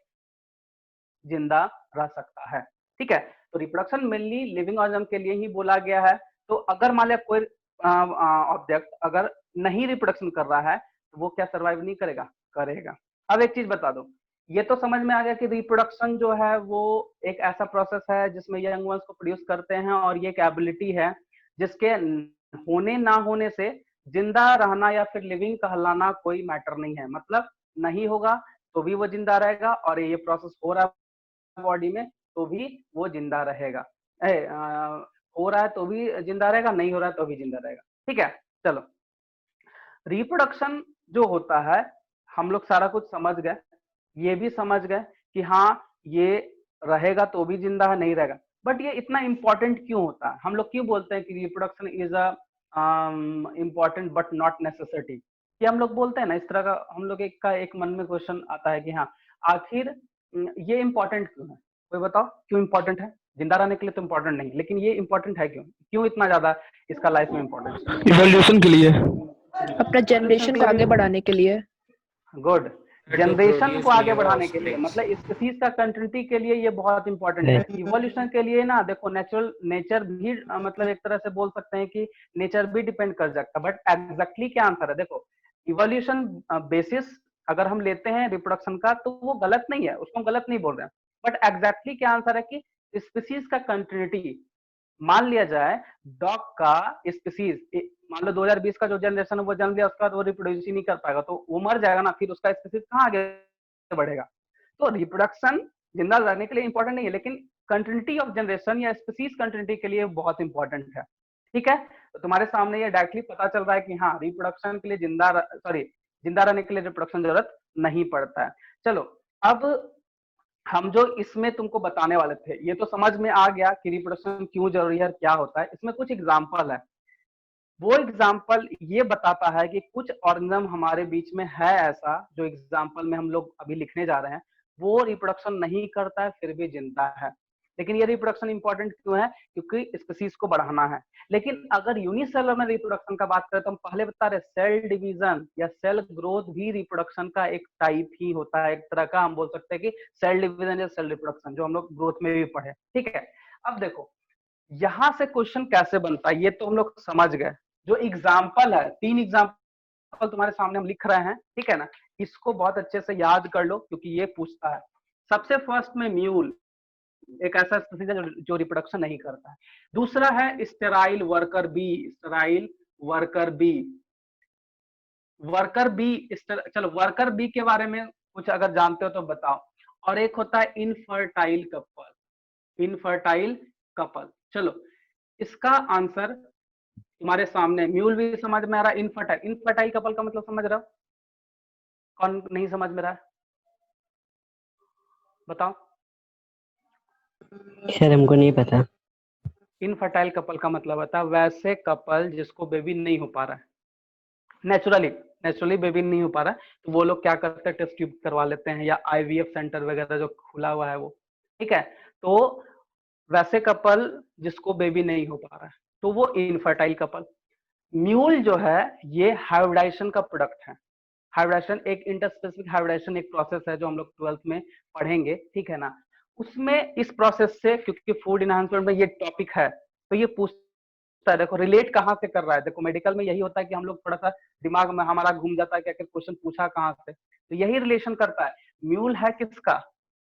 जिंदा रह सकता है, ठीक है। तो रिप्रोडक्शन मेनली लिविंग ऑर्गेनिज्म के लिए ही बोला गया है। तो अगर मान लिया कोई ऑब्जेक्ट अगर नहीं रिप्रोडक्शन कर रहा है तो वो क्या सर्वाइव नहीं करेगा? करेगा। अब एक चीज बता दो, ये तो समझ में आ गया कि रिप्रोडक्शन जो है वो एक ऐसा प्रोसेस है जिसमें यंग वंस को प्रोड्यूस करते हैं, और ये एक एबिलिटी है जिसके होने ना होने से जिंदा रहना या फिर लिविंग कहलाना कोई मैटर नहीं है। मतलब नहीं होगा तो भी वो जिंदा रहेगा, और ये प्रोसेस हो रहा है बॉडी में तो भी वो जिंदा रहेगा। हो रहा है तो भी जिंदा रहेगा, नहीं हो रहा है तो भी जिंदा रहेगा, ठीक है। चलो, रिप्रोडक्शन जो होता है हम लोग सारा कुछ समझ गए, ये भी समझ गए कि हाँ ये रहेगा तो भी जिंदा है, नहीं रहेगा। बट ये इतना इंपॉर्टेंट क्यों होता है? हम लोग क्यों बोलते हैं कि reproduction is a important but not necessity? ये हम लोग बोलते हैं ना, इस तरह का हम लोग एक मन में क्वेश्चन आता है कि हाँ आखिर ये इंपॉर्टेंट क्यों है? कोई बताओ क्यों इंपॉर्टेंट है? जिंदा रहने के लिए तो इंपॉर्टेंट नहीं, लेकिन ये इंपॉर्टेंट है क्यों? क्यों इतना ज्यादा इसका लाइफ में इंपॉर्टेंस? इवोल्यूशन के लिए। अपना जनरेशन को आगे बढ़ाने के लिए। गुड, To जनरेशन produce को आगे new बढ़ाने के लिए, offsprings. मतलब स्पीसीज का कंटिन्यूटी के लिए ये बहुत इंपॉर्टेंट है। इवोल्यूशन के लिए ना देखो, नेचर भी मतलब एक तरह से बोल सकते हैं कि नेचर भी डिपेंड कर सकता है, बट एग्जैक्टली क्या आंसर है? देखो इवोल्यूशन बेसिस अगर हम लेते हैं रिप्रोडक्शन का तो वो गलत नहीं है, उसको हम गलत नहीं बोल रहे हैं, बट एग्जैक्टली क्या आंसर है कि स्पीसीज का कंटिन्यूटी। मान लिया जाए डॉग का स्पीसीज, मान लो 2020 का जो जनरेशन है वो जन्म लिया, उसका तो वो रिप्रोड्यूस ही नहीं कर पाएगा, तो वो मर जाएगा ना, फिर उसका स्पीसीज कहाँ आगे बढ़ेगा? तो रिप्रोडक्शन जिंदा रहने के लिए इंपॉर्टेंट नहीं है, लेकिन कंटिन्यूटी ऑफ जनरेशन या स्पीसीज कंटिन्यूटी के लिए बहुत इंपॉर्टेंट है, ठीक है। तो तुम्हारे सामने ये डायरेक्टली पता चल रहा है कि हाँ रिप्रोडक्शन के लिए जिंदा रहने के लिए रिप्रोडक्शन जरूरत नहीं पड़ता है। चलो, अब हम जो इसमें तुमको बताने वाले थे ये तो समझ में आ गया कि रिप्रोडक्शन क्यों जरूरी है, क्या होता है। इसमें कुछ एग्जाम्पल है, वो एग्जाम्पल ये बताता है कि कुछ ऑर्गेनिज्म हमारे बीच में है ऐसा, जो एग्जाम्पल में हम लोग अभी लिखने जा रहे हैं, वो रिप्रोडक्शन नहीं करता है फिर भी जिंदा है। लेकिन ये रिप्रोडक्शन इंपॉर्टेंट क्यों है? क्योंकि स्पीसीज को बढ़ाना है। लेकिन अगर यूनिसेलुलर में रिप्रोडक्शन का बात करें तो हम पहले बता रहे सेल डिवीजन या सेल ग्रोथ भी रिप्रोडक्शन का एक टाइप ही होता है, एक तरह का हम बोल सकते हैं कि सेल डिवीजन या सेल रिप्रोडक्शन, जो हम लोग ग्रोथ में भी पढ़े, ठीक है। अब देखो यहां से क्वेश्चन कैसे बनता है ये तो हम लोग समझ गए। जो एग्जाम्पल है, 3 एग्जाम्पल तुम्हारे सामने हम लिख रहे हैं, ठीक है ना, इसको बहुत अच्छे से याद कर लो क्योंकि ये पूछता है। सबसे फर्स्ट में म्यूल, एक ऐसा स्पीसीज है जो रिप्रोडक्शन नहीं करता है। दूसरा है sterile worker bee, sterile worker bee. Worker bee, चलो वर्कर बी के बारे में कुछ अगर जानते हो तो बताओ। और एक होता है इनफर्टाइल कपल, इनफर्टाइल कपल। चलो इसका आंसर तुम्हारे सामने, म्यूल भी समझ में आ रहा है, इनफर्टाइल, इनफर्टाइल कपल का मतलब समझ रहा हो? कौन नहीं समझ में रहा है बताओ। सर हमको नहीं पता। इनफर्टाइल कपल का मतलब होता है वैसे कपल जिसको बेबी नहीं हो पा रहा है, नेचुरली बेबी नहीं हो पा रहा है, तो वो लोग क्या करते हैं, टेस्ट ट्यूब करवा लेते हैं, या आईवीएफ सेंटर वगैरह जो खुला हुआ है वो, ठीक है। तो वैसे कपल जिसको बेबी नहीं हो पा रहा है तो वो इनफर्टाइल कपल। म्यूल जो है ये हाइब्रिडाइजेशन का प्रोडक्ट है। हाइब्रिडाइजेशन एक इंटरस्पेसिफिक हाइब्रिडाइजेशन एक प्रोसेस है जो हम लोग 12th में पढ़ेंगे, ठीक है ना। उसमें इस प्रोसेस से, क्योंकि फूड इनहांसमेंट में ये टॉपिक है, तो ये पूछता है, देखो रिलेट कहाँ से कर रहा है। देखो मेडिकल में यही होता है कि हम लोग थोड़ा सा दिमाग में हमारा घूम जाता है कि आखिर क्वेश्चन पूछा कहाँ से, तो यही रिलेशन करता है। म्यूल है किसका,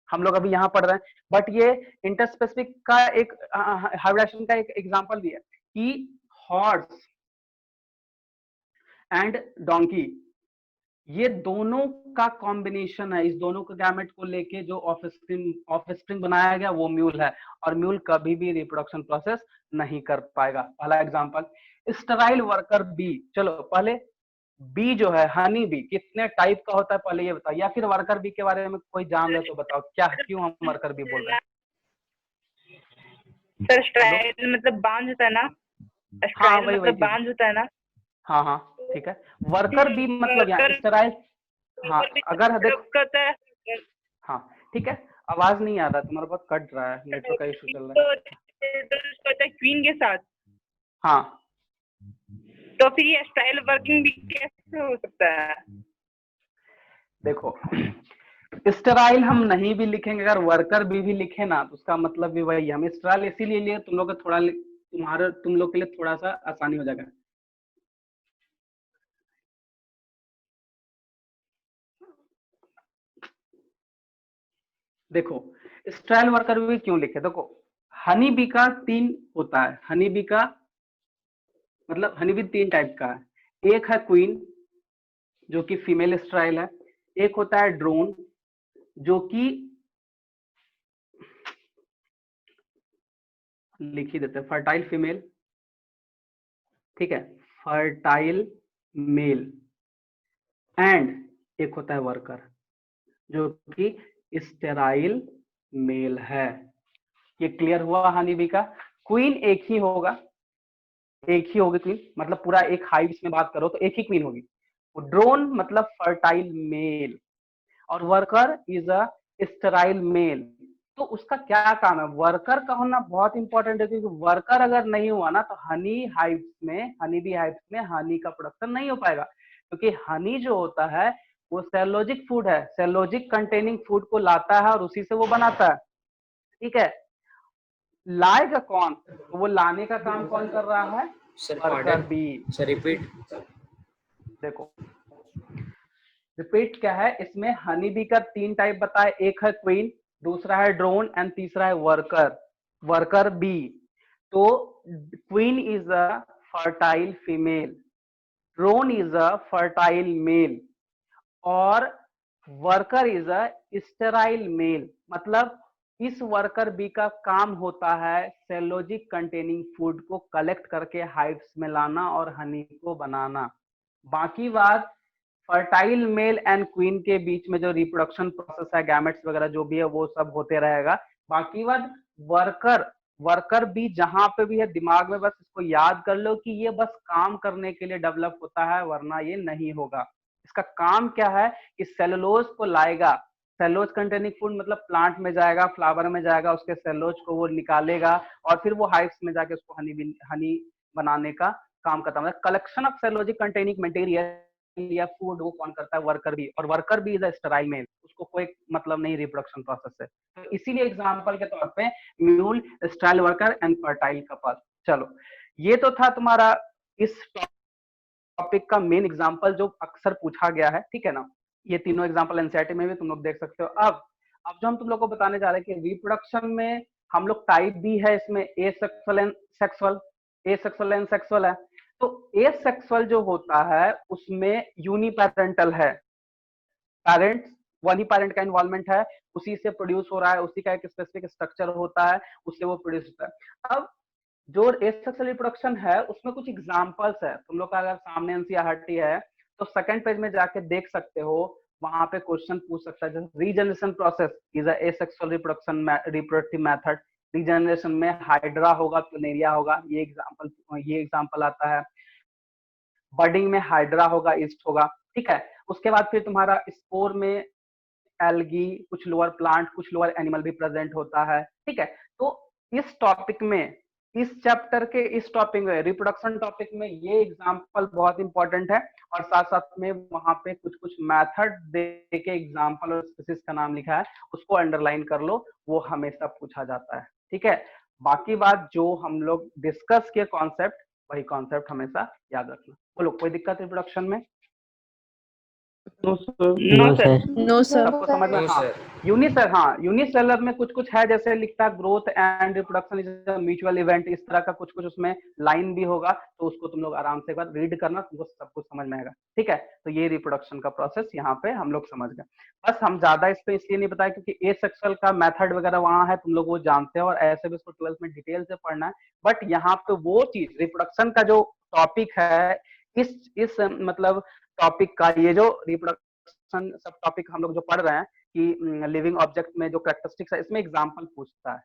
हम लोग अभी यहाँ पढ़ रहे हैं, बट ये इंटरस्पेसिफिक का एक हाइब्रिडाइजेशन का एक एग्जांपल भी है कि हॉर्स एंड डोंकी, ये दोनों का कॉम्बिनेशन है, इस दोनों के गैमेट को लेके जो ऑफस्प्रिंग बनाया गया वो म्यूल है। और म्यूल कभी भी रिप्रोडक्शन प्रोसेस नहीं कर पाएगा। पहला एग्जांपल स्टेराइल वर्कर बी। चलो पहले बी जो है हनी बी कितने टाइप का होता है पहले ये बताओ, या फिर वर्कर बी के बारे में कोई जान रहे तो बताओ, क्या क्यों हम वर्कर बी बोल रहे हैं? सर स्ट्राइल मतलब बांझ होता है ना, स्ट्राइल वही मतलब बांझ होता है ना। हाँ हाँ ठीक है। वर्कर बी मतलब यहाँ स्टेराइल, हाँ अगर देखो, हाँ ठीक है। आवाज नहीं आ रहा तुम्हारे पास, कट रहा है, नेटवर्क का इशू चल रहा है। क्वीन के साथ, हाँ तो फिर ये स्टाइल वर्किंग भी कैसे हो सकता है? देखो स्टेराइल हम नहीं भी लिखेंगे, अगर वर्कर भी लिखे ना तो उसका मतलब भी वही है। हम स्टेराइल इसीलिए लिए तुम लोग को थोड़ा, तुम लोग के लिए थोड़ा सा आसानी हो जाएगा। देखो स्टेराइल वर्कर भी क्यों लिखे, देखो हनी बी का 3 होता है, हनी बी का मतलब हनी बी 3 टाइप का है। एक है क्वीन जो कि फीमेल स्टेराइल है, एक होता है ड्रोन जो कि लिख ही देते हैं फर्टाइल फीमेल, ठीक है, फर्टाइल मेल, एंड एक होता है वर्कर जो कि स्टेराइल मेल है। ये क्लियर हुआ हनी बी का। क्वीन एक ही होगा, एक ही होगी क्वीन, मतलब पूरा एक हाइव्स में बात करो तो एक ही क्वीन होगी। ड्रोन मतलब फर्टाइल मेल, और worker is a sterile male. तो उसका क्या काम है, वर्कर का होना बहुत इंपॉर्टेंट है, क्योंकि वर्कर अगर नहीं हुआ ना तो हनी हाइव्स में, हनी बी हाइव्स में हनी का प्रोडक्शन नहीं हो पाएगा। क्योंकि हनी जो होता है वो सेलोजिक फूड है, सेलोजिक कंटेनिंग फूड को लाता है और उसी से वो बनाता है, ठीक है। लाएगा कौन, तो वो लाने का काम कौन कर रहा है, वर्कर बी। Sir repeat. देखो रिपीट क्या है, इसमें हनी बी का 3 टाइप बताए, एक है क्वीन, दूसरा है ड्रोन एंड तीसरा है वर्कर, वर्कर बी। तो queen is a fertile female, drone is a fertile male, और worker is a sterile male. मतलब इस वर्कर बी का काम होता है सेलोजिक कंटेनिंग फूड को कलेक्ट करके हाइव्स में लाना और हनी को बनाना। बाकी बात फर्टाइल मेल एंड क्वीन के बीच में जो रिप्रोडक्शन प्रोसेस है, गैमेट्स वगैरह जो भी है वो सब होते रहेगा। बाकी बात वर्कर भी जहां पे भी है दिमाग में बस इसको याद कर लो कि ये बस काम करने के लिए डेवलप होता है, वरना ये नहीं होगा। इसका काम क्या है कि सेलुलोज को लाएगा, सेलुलोज कंटेनिंग फूड मतलब प्लांट में जाएगा, फ्लावर में जाएगा, उसके सेलुलोज को वो निकालेगा और फिर वो हाइव्स में जाके उसको हनी बनाने का काम करता है। Collection of cellulosic containing material या फूड वो कौन करता है, वर्कर बी। और worker bee is a sterile male, उसको कोई मतलब नहीं रिप्रोडक्शन प्रोसेस से। तो इसीलिए एग्जांपल के तौर पे mule, sterile worker and fertile couple. चलो ये तो था तुम्हारा इस टॉपिक का मेन एग्जांपल जो अक्सर पूछा गया है, ठीक है ना। ये तीनों एग्जांपल एनसीईआरटी में भी तुम लोग देख सकते हो। अब अब जो हम तुम लोग को बताने जा रहे हैं कि रिप्रोडक्शन में हम लोग टाइप भी है इसमें asexual and sexual, asexual and sexual है। तो एसेक्सुअल जो होता है उसमें यूनिपेरेंटल है, पेरेंट्स वन ही पेरेंट का इन्वॉल्वमेंट है, उसी से प्रोड्यूस हो रहा है, उसी का एक स्पेसिफिक स्ट्रक्चर होता है, उससे वो प्रोड्यूस होता है। अब जो एसेक्सुअल रिप्रोडक्शन है उसमें कुछ एग्जांपल्स है, तुम लोग का अगर सामने एनसीईआरटी है तो सेकंड पेज में जाके देख सकते हो, वहां पे क्वेश्चन पूछ सकता है। जैसे regeneration process is a asexual reproduction reproductive method, regeneration में हाइड्रा होगा, प्लूमेरिया होगा, ये एग्जांपल आता है। बडिंग में हाइड्रा होगा, ईस्ट होगा, ठीक है। उसके बाद फिर तुम्हारा स्पोर में एल्गी, कुछ लोअर प्लांट, कुछ लोअर एनिमल भी प्रेजेंट होता है, ठीक है। तो इस टॉपिक में, इस चैप्टर के इस टॉपिक में, रिप्रोडक्शन टॉपिक में ये एग्जांपल बहुत इंपॉर्टेंट है, और साथ साथ में वहां पे कुछ कुछ मेथड दे के एग्जांपल और स्पीसीज का नाम लिखा है, उसको अंडरलाइन कर लो, वो हमेशा पूछा जाता है, ठीक है। बाकी बात जो हम लोग डिस्कस किए कॉन्सेप्ट, वही कॉन्सेप्ट हमेशा याद रखना। बोलो कोई दिक्कत रिप्रोडक्शन में? No sir. No sir. No, sir. सबको समझ में? No, हाँ, sir. यूनिसेलर, हाँ यूनिसेलर में कुछ कुछ है, जैसे लिखता है growth and reproduction is a mutual event, इस तरह का कुछ कुछ उसमें लाइन भी होगा, तो उसको तुम लोग आराम से एक बार रीड करना, तुमको सब कुछ समझ में आएगा, ठीक है। तो ये रिप्रोडक्शन का प्रोसेस यहाँ पे हम लोग समझ गए। बस हम ज्यादा इस पे इसलिए नहीं बताया क्योंकि एसेक्सुअल का मेथड वगैरह वहाँ है, तुम लोग वो जानते हो, और ऐसे भी उसको 12th में डिटेल से पढ़ना है। बट यहाँ पे वो चीज रिप्रोडक्शन का जो टॉपिक है, इस मतलब टॉपिक का ये जो रिप्रोडक्शन सब टॉपिक हम लोग जो पढ़ रहे हैं कि लिविंग ऑब्जेक्ट में जो कैरेक्टरिस्टिक्स है, इसमें एग्जांपल पूछता है,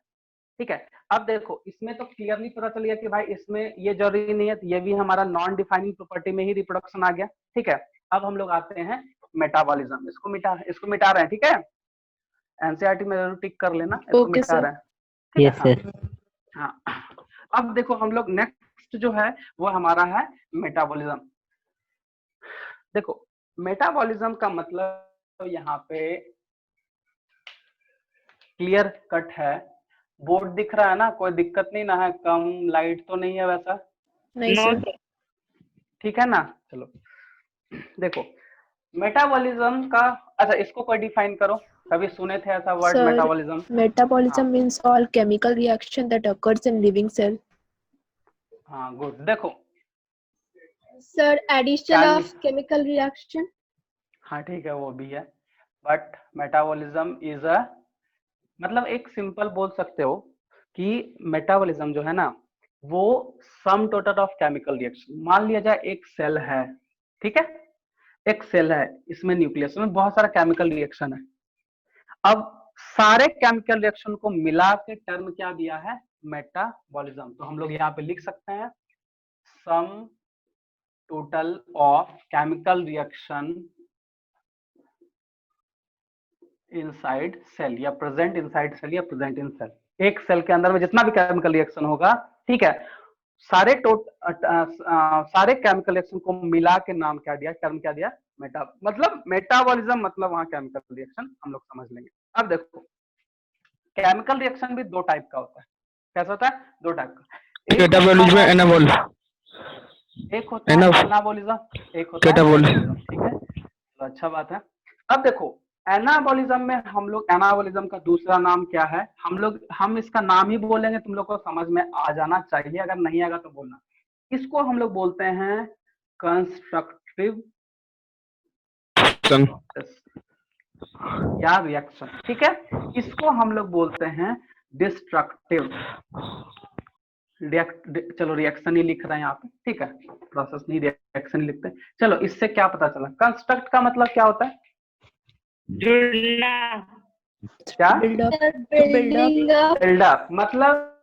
ठीक है। अब देखो इसमें तो क्लियरली पता चल गया कि भाई इसमें ये जरूरी नहीं है, तो ये भी हमारा नॉन डिफाइनिंग प्रॉपर्टी में ही रिप्रोडक्शन आ गया, ठीक है। अब हम लोग आते हैं मेटाबॉलिज्म, इसको मिटा रहे हैं, ठीक है। एनसीईआरटी में जरूर टिक कर लेना, इसको Okay, मिटा sir. रहे हैं, ठीक है। हाँ, अब देखो हम लोग नेक्स्ट जो है वो हमारा है मेटाबॉलिज्म। देखो मेटाबॉलिज्म का मतलब यहाँ पे क्लियर कट है, बोर्ड दिख रहा है ना, कोई दिक्कत नहीं ना है, कम लाइट तो नहीं है वैसा? नहीं, नो sir. सर। ठीक है ना। चलो देखो मेटाबॉलिज्म का, अच्छा इसको कोई डिफाइन करो, कभी सुने थे ऐसा word Sir, metabolism? metabolism means all chemical reaction that occurs in living cell. हाँ गुड। देखो Sir, addition Can of chemical reaction. हाँ ठीक है वो भी है, बट मेटाबॉलिज्म इज अ, मतलब एक सिंपल बोल सकते हो कि मेटाबॉलिज्म जो है ना वो सम टोटल ऑफ केमिकल रिएक्शन। मान लिया जाए एक सेल है, ठीक है, एक सेल है, इसमें न्यूक्लियस में बहुत सारा केमिकल रिएक्शन है। अब सारे केमिकल रिएक्शन को मिला के टर्म क्या दिया है? मेटाबॉलिज्म। तो हम लोग यहाँ पे लिख सकते हैं sum total of chemical reaction inside cell, या प्रेजेंट इनसाइड सेल, या प्रेजेंट इन सेल। एक सेल के अंदर में जितना भी केमिकल रिएक्शन होगा, ठीक है, सारे सारे केमिकल रिएक्शन को मिला के नाम क्या दिया, टर्म क्या दिया? मतलब मेटाबॉलिज्म मतलब वहां केमिकल रिएक्शन हम लोग समझ लेंगे। अब देखो केमिकल रिएक्शन भी दो टाइप का होता है। कैसा होता है? दो टाइप का। कैटाबॉलिज्म एनाबॉल, एक होता है एनाबॉलिज्म, एक होता है कैटाबॉलिज्म, ठीक है। तो अच्छा बात है। अब देखो एनाबॉलिज्म में हम लोग, एनाबॉलिज्म का दूसरा नाम क्या है? हम इसका नाम ही बोलेंगे, तुम लोग को समझ में आ जाना चाहिए, अगर नहीं आएगा तो बोलना। इसको हम लोग बोलते हैं कंस्ट्रक्टिव या रिएक्शन, ठीक है। इसको हम लोग बोलते हैं डिस्ट्रक्टिव। चलो रिएक्शन ही लिख रहे हैं यहाँ पे, ठीक है, प्रोसेस नहीं रिएक्शन लिखते। चलो इससे क्या पता चला? कंस्ट्रक्ट का मतलब क्या होता है? जुड़ना। क्या? Building up. बिल्डअप। मतलब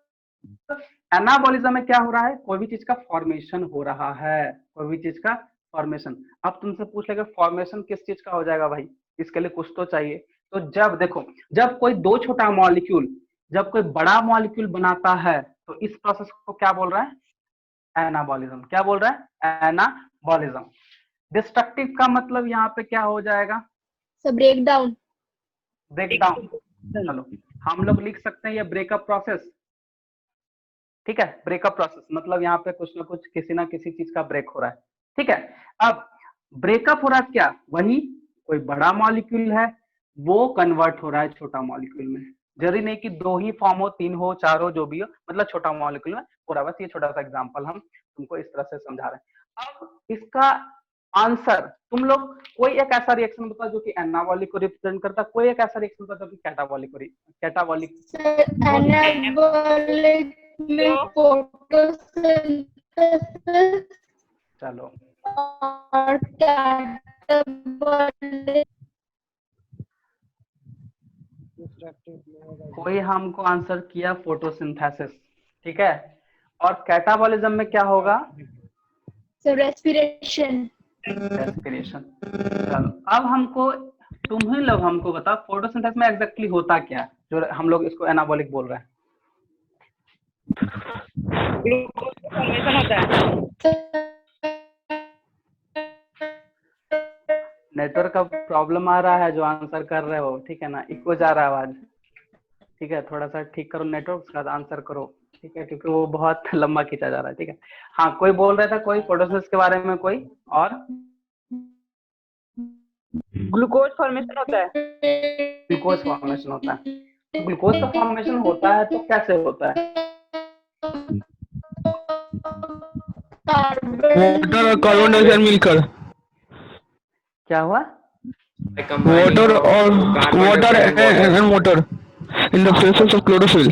एनाबॉलिज्म में क्या हो रहा है? कोई भी चीज का फॉर्मेशन हो रहा है, कोई भी चीज का फॉर्मेशन। अब तुमसे पूछ लेगा फॉर्मेशन किस चीज का हो जाएगा भाई, इसके लिए कुछ तो चाहिए। तो जब देखो, जब कोई दो छोटा मॉलिक्यूल जब कोई बड़ा मॉलिक्यूल बनाता है, तो इस प्रोसेस को क्या बोल रहा है? एनाबॉलिज्म। क्या बोल रहा है? एनाबॉलिज्म। डिस्ट्रक्टिव का मतलब यहाँ पे क्या हो जाएगा? So breakdown. ब्रेकडाउन। चलो हम लोग लिख सकते हैं ये ब्रेकअप प्रोसेस, ठीक है। ब्रेकअप प्रोसेस मतलब यहाँ पे कुछ ना कुछ, किसी ना किसी चीज का ब्रेक हो रहा है, ठीक है। अब ब्रेकअप हो रहा है क्या? वही कोई बड़ा मॉलिक्यूल है वो कन्वर्ट हो रहा है छोटा मॉलिक्यूल में। जरूरी नहीं कि 2 ही फॉर्म हो, 3 हो, 4 हो, जो भी हो, मतलब छोटा मॉलिक्यूल में पूरा। बस ये छोटा सा एग्जांपल हम तुमको इस तरह से समझा रहे हैं। अब इसका आंसर तुम लोग कोई एक ऐसा रिएक्शन बताओ जो कि एनाबॉलिक को रिप्रेजेंट करता है, कोई एक ऐसा रिएक्शन बताओ जो कि कैटाबॉलिक Anabolic में photosynthesis चलो और catabolic कोई हमको आंसर किया फोटोसिंथेसिस, ठीक है। और कैटाबॉलिज्म में क्या होगा? So respiration. रेस्पिरेशन। चलो अब हमको तुम्हें लोग हमको बताओ फोटोसिंथेसिस में एग्जैक्टली होता क्या है, जो हम लोग इसको एनाबॉलिक बोल रहे हैं। ग्लूकोज का फॉर्मेशन होता है। नेटवर्क का प्रॉब्लम आ रहा है जो आंसर कर रहे हो, ठीक है ना, इको जा रहा है आवाज, ठीक है, थोड़ा सा ठीक करो नेटवर्क, उसके बाद आंसर करो, ठीक है, क्योंकि वो बहुत लंबा खींचा जा रहा है, ठीक है। हाँ कोई बोल रहा था, कोई फोटोसिंथेसिस के बारे में कोई और? ग्लूकोज फॉर्मेशन होता है। ग्लूकोज फॉर्मेशन होता है। तो ग्लूकोज का फॉर्मेशन होता है तो कैसे होता है? वाटर और कार्बन डाइऑक्साइड मिलकर। क्या हुआ? By combining वाटर of और carbon water dioxide and and water. Water in the presence of chlorophyll.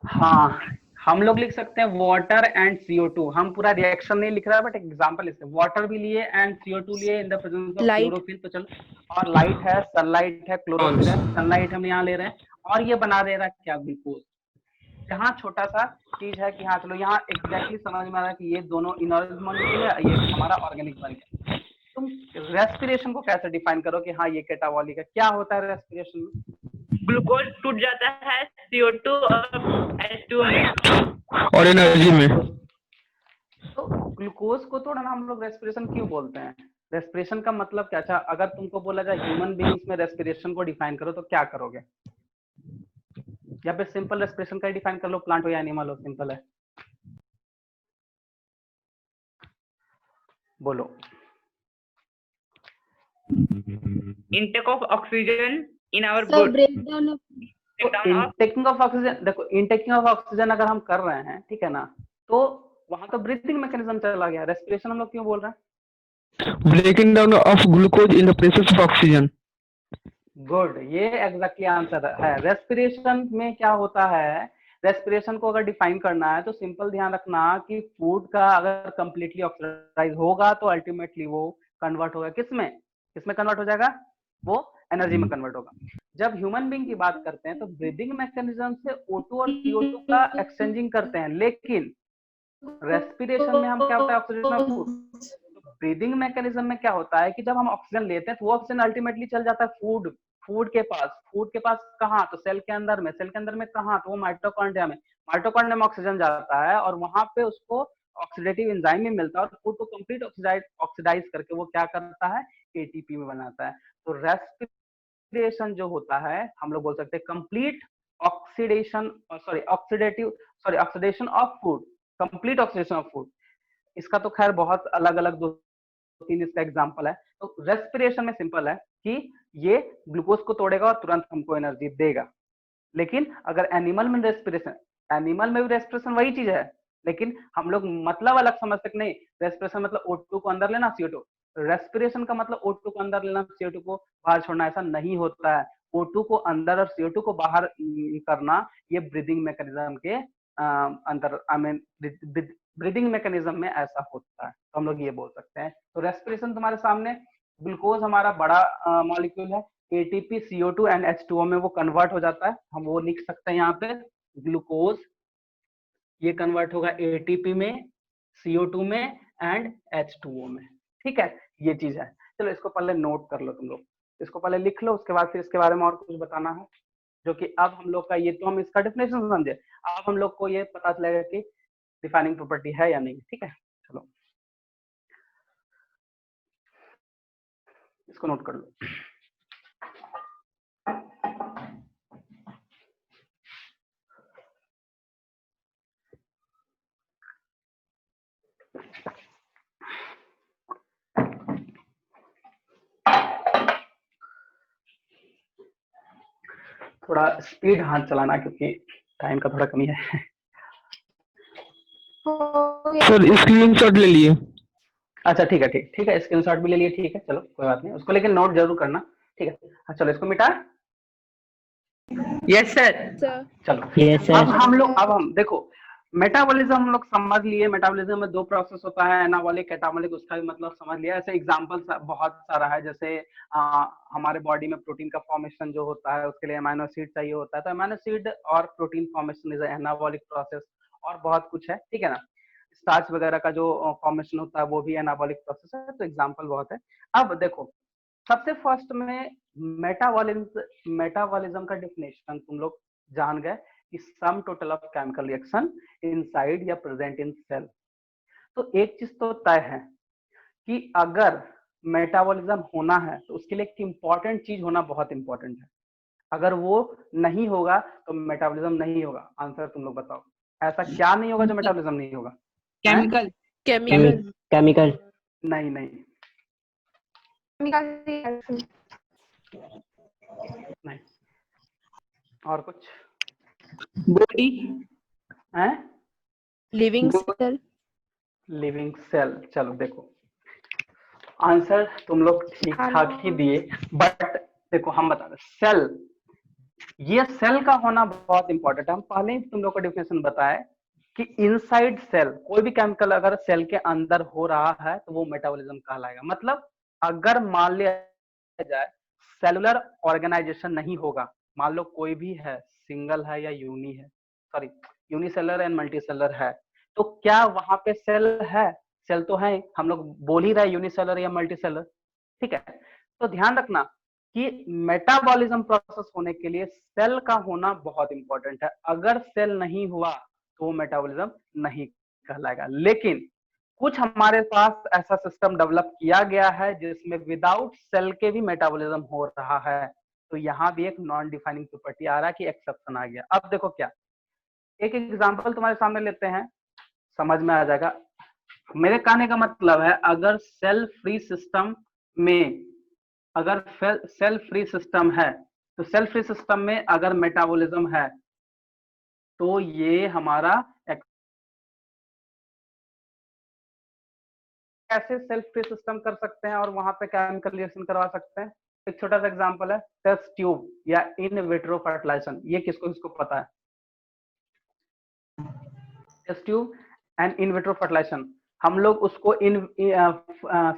हाँ हम लोग लिख सकते हैं वाटर एंड CO2। हम पूरा रिएक्शन नहीं लिख रहा है बट एग्जांपल लिखते हैं। वाटर भी लिए एंड CO2 लिए इन the presence of Light. Chlorophyll, तो चलो, और लाइट है, सनलाइट है, क्लोरोफिल है, सनलाइट हम यहाँ ले रहे हैं, और ये बना दे रहा है क्या? ग्लूकोज। यहाँ छोटा सा चीज है कि हाँ चलो यहाँ एग्जैक्टली समझ में आ रहा है कि ये दोनों इनऑर्गेनिक मॉलिक्यूल है, ये हमारा ऑर्गेनिक बन गया। तुम रेस्पिरेशन को कैसे डिफाइन करो कि हाँ ये कैटाबॉलिक है? क्या होता है रेस्पिरेशन में? ग्लूकोज टूट जाता है CO2 और H2O में। और एनर्जी में। तो ग्लूकोज को तो ना हम लोग रेस्पिरेशन क्यों बोलते हैं? रेस्पिरेशन का मतलब क्या? अच्छा अगर तुमको बोला जाए ह्यूमन बीइंग्स में रेस्पिरेशन को डिफाइन करो तो क्या करोगे? या फिर सिंपल रेस्पिरेशन का ही डिफाइन कर लो, प्लांट हो या एनिमल हो, सिंपल है, बोलो। Intake of oxygen in our so blood. breakdown of intaking of oxygen, देखो इनटेकिंग ऑफ ऑक्सीजन अगर हम कर रहे हैं, ठीक है ना, तो वहां तो ब्रीथिंग मैकेनिज्म चला गया। रेस्पिरेशन हम लोग क्यों बोल रहे हैं? Breaking down of glucose in the presence of oxygen. Good, ये एग्जैक्टली आंसर है। रेस्पिरेशन में क्या होता है? रेस्पिरेशन को अगर डिफाइन करना है तो सिंपल ध्यान रखना कि फूड का अगर कंप्लीटली ऑक्सीडाइज होगा तो अल्टीमेटली वो कन्वर्ट होगा किसमें? किसमें कन्वर्ट हो जाएगा? वो एनर्जी में कन्वर्ट होगा। जब ह्यूमन बीइंग की बात करते हैं तो ब्रीदिंग मैकेनिज्म से O2 और CO2 का एक्सचेंजिंग करते हैं, लेकिन रेस्पिरेशन में हम क्या होता है? Oxygen of food. Breathing mechanism में क्या होता है कि जब हम ऑक्सीजन लेते हैं तो वो ऑक्सीजन अल्टीमेटली चल जाता है फूड के पास। फूड के पास कहाँ? तो सेल के अंदर में। सेल के अंदर में कहाँ? तो वो माइटोकॉन्ड्रिया में। माइटोकॉन्ड्रिया में ऑक्सीजन जाता है और वहां पे उसको ऑक्सीडेटिव एंजाइम भी मिलता है और फूड को कंप्लीट ऑक्सीडाइज करके वो क्या करता है? ATP में बनाता है। तो रेस्पिरेशन जो होता है हम लोग बोल सकते हैं complete oxidation, oxidation of food, complete oxidation of food. इसका तो खैर बहुत अलग अलग 2-3 इसका एग्जांपल है। तो रेस्पिरेशन में सिंपल है कि ये ग्लूकोज को तोड़ेगा और तुरंत हमको एनर्जी देगा। लेकिन अगर एनिमल में भी रेस्पिरेशन वही चीज है, लेकिन हम लोग मतलब अलग समझते नहीं। रेस्पिरेशन मतलब O2 को अंदर लेना, CO2। रेस्पिरेशन का मतलब O2 को अंदर लेना, CO2 को बाहर छोड़ना, ऐसा नहीं होता है। O2 को अंदर और CO2 को बाहर करना, ये ब्रीदिंग मैकेनिज्म के अंदर, आई मीन ब्रीदिंग मैकेनिज्म में ऐसा होता है, तो हम लोग ये बोल सकते हैं। तो रेस्पिरेशन तुम्हारे सामने, ग्लूकोज हमारा बड़ा मॉलिक्यूल है, ATP, CO2 एंड H2O में वो कन्वर्ट हो जाता है। हम वो लिख सकते हैं यहाँ पे, ग्लूकोज ये कन्वर्ट होगा ATP में, CO2 में एंड H2O में, ठीक है, ये चीज है। चलो इसको पहले नोट कर लो तुम लोग, इसको पहले लिख लो, उसके बाद फिर इसके बारे में और कुछ बताना है, जो कि अब हम लोग का ये तो हम इसका डेफिनेशन समझे, अब हम लोग को ये पता चलेगा कि डिफाइनिंग प्रॉपर्टी है या नहीं, ठीक है। चलो इसको नोट कर लो। थोड़ा स्पीड हाथ चलाना क्योंकि टाइम का थोड़ा कमी है। सर स्क्रीनशॉट ले लिए। अच्छा ठीक है, ठीक है, स्क्रीनशॉट भी ले लिए, ठीक है, चलो कोई बात नहीं, उसको लेकिन नोट जरूर करना, ठीक है। हाँ चलो इसको मिटा। Yes, sir. चलो Yes, अब sir. हम लोग, अब हम देखो मेटाबॉलिज्म हम लोग समझ लिए। मेटाबॉलिज्म में दो प्रोसेस होता है, एनाबॉलिक कैटाबॉलिक, उसका भी मतलब समझ लिया। ऐसे एग्जांपल बहुत सारा है, जैसे हमारे बॉडी में प्रोटीन का फॉर्मेशन जो होता है उसके लिए अमीनो एसिड चाहिए होता है, तो अमीनो एसिड और protein formation is anabolic process, और बहुत कुछ है, ठीक है ना। स्टार्च वगैरह का जो फॉर्मेशन होता है वो भी एनाबॉलिक प्रोसेस है, तो एग्जाम्पल बहुत है। अब देखो सबसे फर्स्ट में मेटाबॉलिज्म का डेफिनेशन तुम लोग जान गए कि सम total of chemical reaction inside या प्रेजेंट इन सेल। तो एक चीज तो तय है कि अगर मेटाबॉलिज्म होना है तो उसके लिए एक इंपॉर्टेंट चीज होना बहुत इंपॉर्टेंट है। अगर वो नहीं होगा तो मेटाबॉलिज्म नहीं होगा। आंसर तुम लोग बताओ, ऐसा क्या नहीं होगा जो मेटाबॉलिज्म नहीं होगा? Chemical. Chemical. नहीं नहीं नहीं, और कुछ Body. है? Living cell. लिविंग सेल, चलो देखो आंसर तुम लोग ठीक ठाक ही दिए, बट देखो हम बता रहे सेल, ये सेल का होना बहुत इंपॉर्टेंट है। हम पहले ही तुम लोग को डेफिनेशन बताए कि इनसाइड सेल कोई भी केमिकल अगर सेल के अंदर हो रहा है तो वो मेटाबॉलिज्म कहलाएगा। मतलब अगर मान लिया जाए सेलुलर ऑर्गेनाइजेशन नहीं होगा, मान लो कोई भी है, सिंगल है या यूनिसेलर एंड मल्टीसेलर है, तो क्या वहां पे सेल है? सेल तो है, हम लोग बोल ही रहे यूनिसेलर या मल्टीसेलर, ठीक है। तो ध्यान रखना कि मेटाबॉलिज्म प्रोसेस होने के लिए सेल का होना बहुत इंपॉर्टेंट है। अगर सेल नहीं हुआ तो वो मेटाबॉलिज्म नहीं कहलाएगा। लेकिन कुछ हमारे पास ऐसा सिस्टम डेवलप किया गया है जिसमें विदाउट सेल के भी मेटाबॉलिज्म हो रहा है, तो यहाँ भी एक नॉन डिफाइनिंग प्रॉपर्टी आ रहा है कि एक्सेप्शन आ गया। अब देखो क्या, एक एग्जांपल तुम्हारे सामने लेते हैं, समझ में आ जाएगा। मेरे कहने का मतलब है अगर सेल फ्री सिस्टम में, अगर सेल फ्री सिस्टम है तो सेल फ्री सिस्टम में अगर मेटाबॉलिज्म है तो ये हमारा कैसे सेल्फ फ्री सिस्टम कर सकते हैं और वहां पे केमिकल रिएक्शन करवा सकते हैं। एक छोटा सा एग्जांपल है टेस्ट ट्यूब या इन विट्रो फर्टिलाइजेशन। ये किसको किसको पता है? Test tube and in vitro fertilisation, हम लोग उसको इन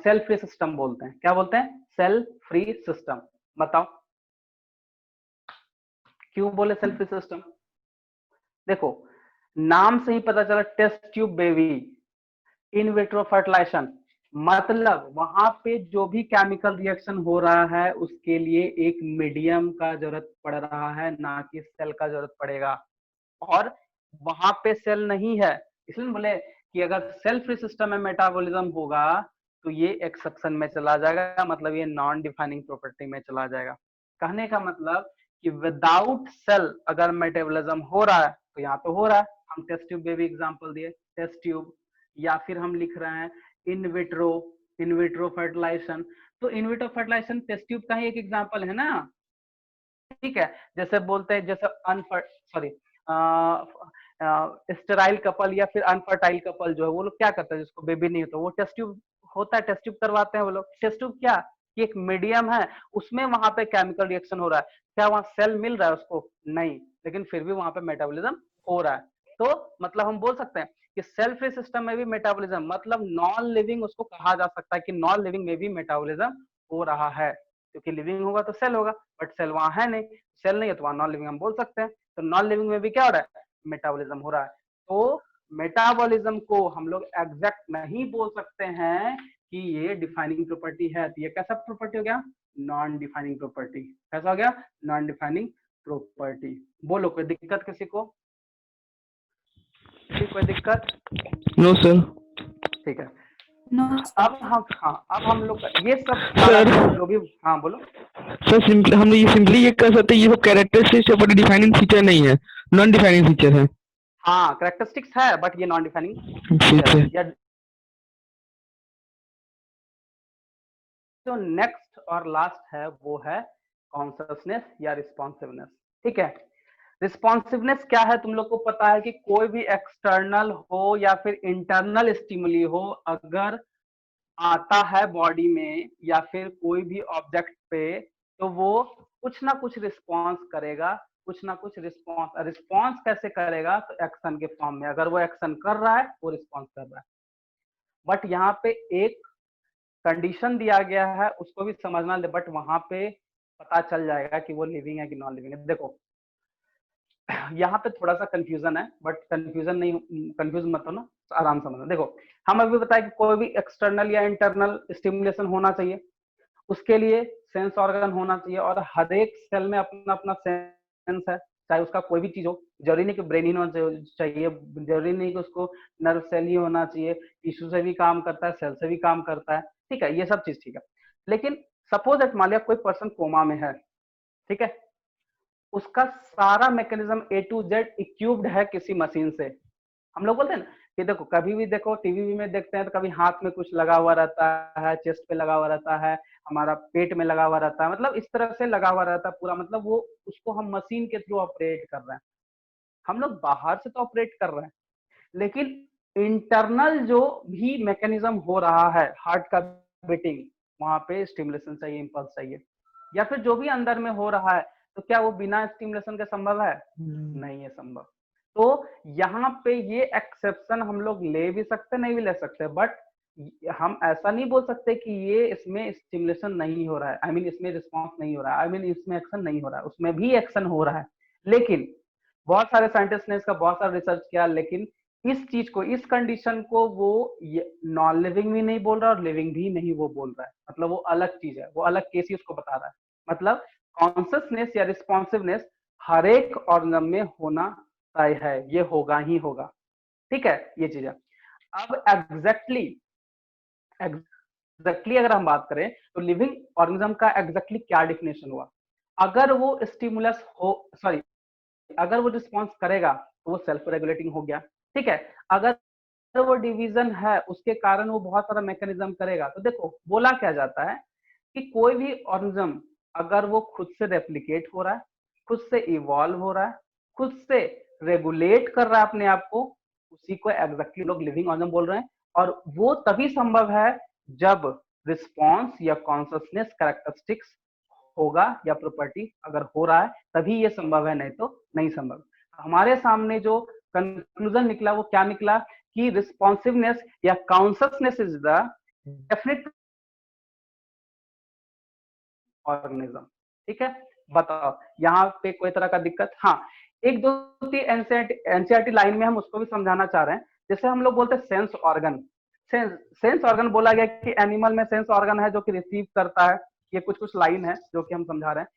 सेल फ्री सिस्टम बोलते हैं। क्या बोलते हैं? Cell free system. बताओ क्यों बोले सेल फ्री सिस्टम? देखो नाम से ही पता चला, test tube baby, in vitro fertilisation, मतलब वहां पे जो भी केमिकल रिएक्शन हो रहा है उसके लिए एक मीडियम का जरूरत पड़ रहा है, ना कि सेल का जरूरत पड़ेगा। और वहां पे सेल नहीं है, इसलिए बोले कि अगर सेल फ्री सिस्टम में मेटाबॉलिज्म होगा तो ये एक्सेप्शन में चला जाएगा, मतलब ये नॉन डिफाइनिंग प्रॉपर्टी में चला जाएगा। कहने का मतलब कि विदाउट सेल अगर मेटाबॉलिज्म हो रहा है तो यहाँ तो हो रहा है, हम टेस्ट ट्यूब बेबी एग्जांपल दिए, टेस्ट ट्यूब, या फिर हम लिख रहे हैं इन विट्रो फर्टिलाइजेशन, तो in vitro fertilisation test tube का ही एक एग्जांपल है ना, ठीक है। जैसे बोलते हैं जैसे स्टेराइल कपल या फिर अनफर्टाइल कपल जो है वो लोग क्या करते हैं, जिसको बेबी नहीं होता वो टेस्ट ट्यूब होता है, टेस्ट ट्यूब करवाते हैं वो लोग। टेस्ट ट्यूब क्या कि एक मीडियम है, उसमें वहां पे केमिकल रिएक्शन हो रहा है, क्या वहां सेल मिल रहा है उसको? नहीं, लेकिन फिर भी वहां पे मेटाबॉलिज्म हो रहा है। तो मतलब हम बोल सकते हैं कि सेल फ्री सिस्टम में भी मेटाबॉलिज्म, मतलब नॉन लिविंग उसको कहा जा सकता है कि नॉन लिविंग में भी मेटाबॉलिज्म हो रहा है, क्योंकि लिविंग होगा तो सेल होगा, बट सेल वहां है नहीं, सेल नहीं है तो वहां नॉन लिविंग हम बोल सकते हैं। तो नॉन लिविंग में भी क्या हो रहा है? मेटाबॉलिज्म हो रहा है। तो मेटाबॉलिज्म को हम लोग एग्जैक्ट नहीं बोल सकते हैं कि ये डिफाइनिंग प्रॉपर्टी है, तो ये कैसा प्रॉपर्टी हो गया? Non defining property. कैसा हो गया? Non defining property. बोलो कोई दिक्कत किसी को? कोई दिक्कत? No sir. ठीक है। No. अब हम लोग ये सब सर जो भी, हाँ बोलो। सर सिंपली हम ये सिंपली ये कह सकते हैं ये सब कैरेक्टरिस्टिक्स डिफाइनिंग फीचर नहीं है, नॉन डिफाइनिंग फीचर है। हाँ कैरेक्टरिस्टिक्स है बट ये नॉन डिफाइनिंग फीचर। या जो नेक्स्ट और लास्ट है वो है कॉन्शसनेस या रिस्पॉन्सिवनेस। ठीक है। रिस्पॉन्सिवनेस क्या है, तुम लोग को पता है कि कोई भी एक्सटर्नल हो या फिर इंटरनल स्टिमुली हो, अगर आता है बॉडी में या फिर कोई भी ऑब्जेक्ट पे, तो वो कुछ ना कुछ रिस्पॉन्स करेगा, कुछ ना कुछ रिस्पॉन्स कैसे करेगा, तो एक्शन के फॉर्म में। अगर वो एक्शन कर रहा है वो रिस्पॉन्स कर रहा है। बट यहाँ पे एक कंडीशन दिया गया है, उसको भी समझना, बट वहां पे पता चल जाएगा कि वो लिविंग है कि नॉन लिविंग है। देखो यहाँ पे थोड़ा सा कंफ्यूजन है, बट कंफ्यूजन नहीं, कंफ्यूज मत हो ना, आराम समझना। देखो हम अभी बताया कि कोई भी एक्सटर्नल या इंटरनल स्टिमुलेशन होना चाहिए, उसके लिए सेंस ऑर्गन होना चाहिए, और हर एक सेल में अपना अपना सेंस है, चाहे उसका कोई भी चीज हो। जरूरी नहीं कि ब्रेन ही होना चाहिए, जरूरी नहीं कि उसको नर्व सेल ही होना चाहिए, टिश्यू से भी काम करता है, सेल से भी काम करता है, ठीक है, ये सब चीज ठीक है। लेकिन सपोज दैट मान लिया कोई पर्सन कोमा में है, ठीक है, उसका सारा mechanism A to Z equipped है किसी मशीन से। हम लोग बोलते हैं ना कि देखो, कभी भी देखो टीवी में देखते हैं तो कभी हाथ में कुछ लगा हुआ रहता है, चेस्ट पे लगा हुआ रहता है, हमारा पेट में लगा हुआ रहता है, मतलब इस तरह से लगा हुआ रहता है पूरा, मतलब वो उसको हम मशीन के थ्रू ऑपरेट कर रहे हैं। हम लोग बाहर से तो ऑपरेट कर रहे हैं, लेकिन इंटरनल जो भी मैकेनिज्म हो रहा है, हार्ट का बीटिंग, वहां पे स्टिमुलेशन चाहिए, इंपल्स चाहिए, या फिर जो भी अंदर में हो रहा है, तो क्या वो बिना स्टिमुलेशन के संभव है? नहीं है संभव। तो यहाँ पे ये एक्सेप्शन हम लोग ले भी सकते, नहीं भी ले सकते, बट हम ऐसा नहीं बोल सकते कि ये इसमें स्टिमुलेशन नहीं हो रहा है, आई मीन इसमें रिस्पॉन्स नहीं हो रहा है, आई मीन इसमें एक्शन नहीं हो रहा है, उसमें भी एक्शन हो रहा है। लेकिन बहुत सारे साइंटिस्ट ने इसका बहुत सारा रिसर्च किया, लेकिन इस चीज को, इस कंडीशन को वो नॉन लिविंग भी नहीं बोल रहा और लिविंग भी नहीं वो बोल रहा है, मतलब वो अलग चीज है, वो अलग केस ही उसको बता रहा है। मतलब कॉन्सियसनेस या रिस्पॉन्सिवनेस हर एक ऑर्गन में होना तय है, ये होगा ही होगा, ठीक है, ये चीज है। अब एग्जैक्टली अगर हम बात करें तो लिविंग ऑर्गेनिज्म का एग्जैक्टली क्या डिफिनेशन हुआ? अगर वो स्टिमुलस हो, सॉरी, अगर वो रिस्पॉन्स करेगा तो वो सेल्फ रेगुलेटिंग हो गया, ठीक है। अगर वो डिवीजन है, उसके कारण वो बहुत सारा मैकेनिज्म करेगा, तो देखो बोला क्या जाता है कि कोई भी ऑर्गेनिज्म अगर वो खुद से रेप्लिकेट हो रहा है, खुद से इवॉल्व हो रहा है, खुद से रेगुलेट कर रहा है अपने आप को, उसी को एग्जैक्टली लोग लिविंग ऑर्गेनिज्म बोल रहे हैं। और वो तभी संभव है जब रिस्पॉन्स या कॉन्सियसनेस कैरेक्टरिस्टिक्स होगा, या प्रॉपर्टी अगर हो रहा है तभी ये संभव है, नहीं तो नहीं संभव। हमारे सामने जो कंक्लूजन निकला वो क्या निकला कि रिस्पॉन्सिवनेस या consciousness is the definite organism, ठीक है। बताओ यहाँ पे कोई तरह का दिक्कत? हाँ, एक दो तीन एनसीईआरटी लाइन में हम उसको भी समझाना चाह रहे हैं। जैसे हम लोग बोलते हैं सेंस ऑर्गन, सेंस ऑर्गन बोला गया कि एनिमल में सेंस ऑर्गन है जो कि रिसीव करता है, ये कुछ कुछ लाइन है जो कि हम समझा रहे हैं,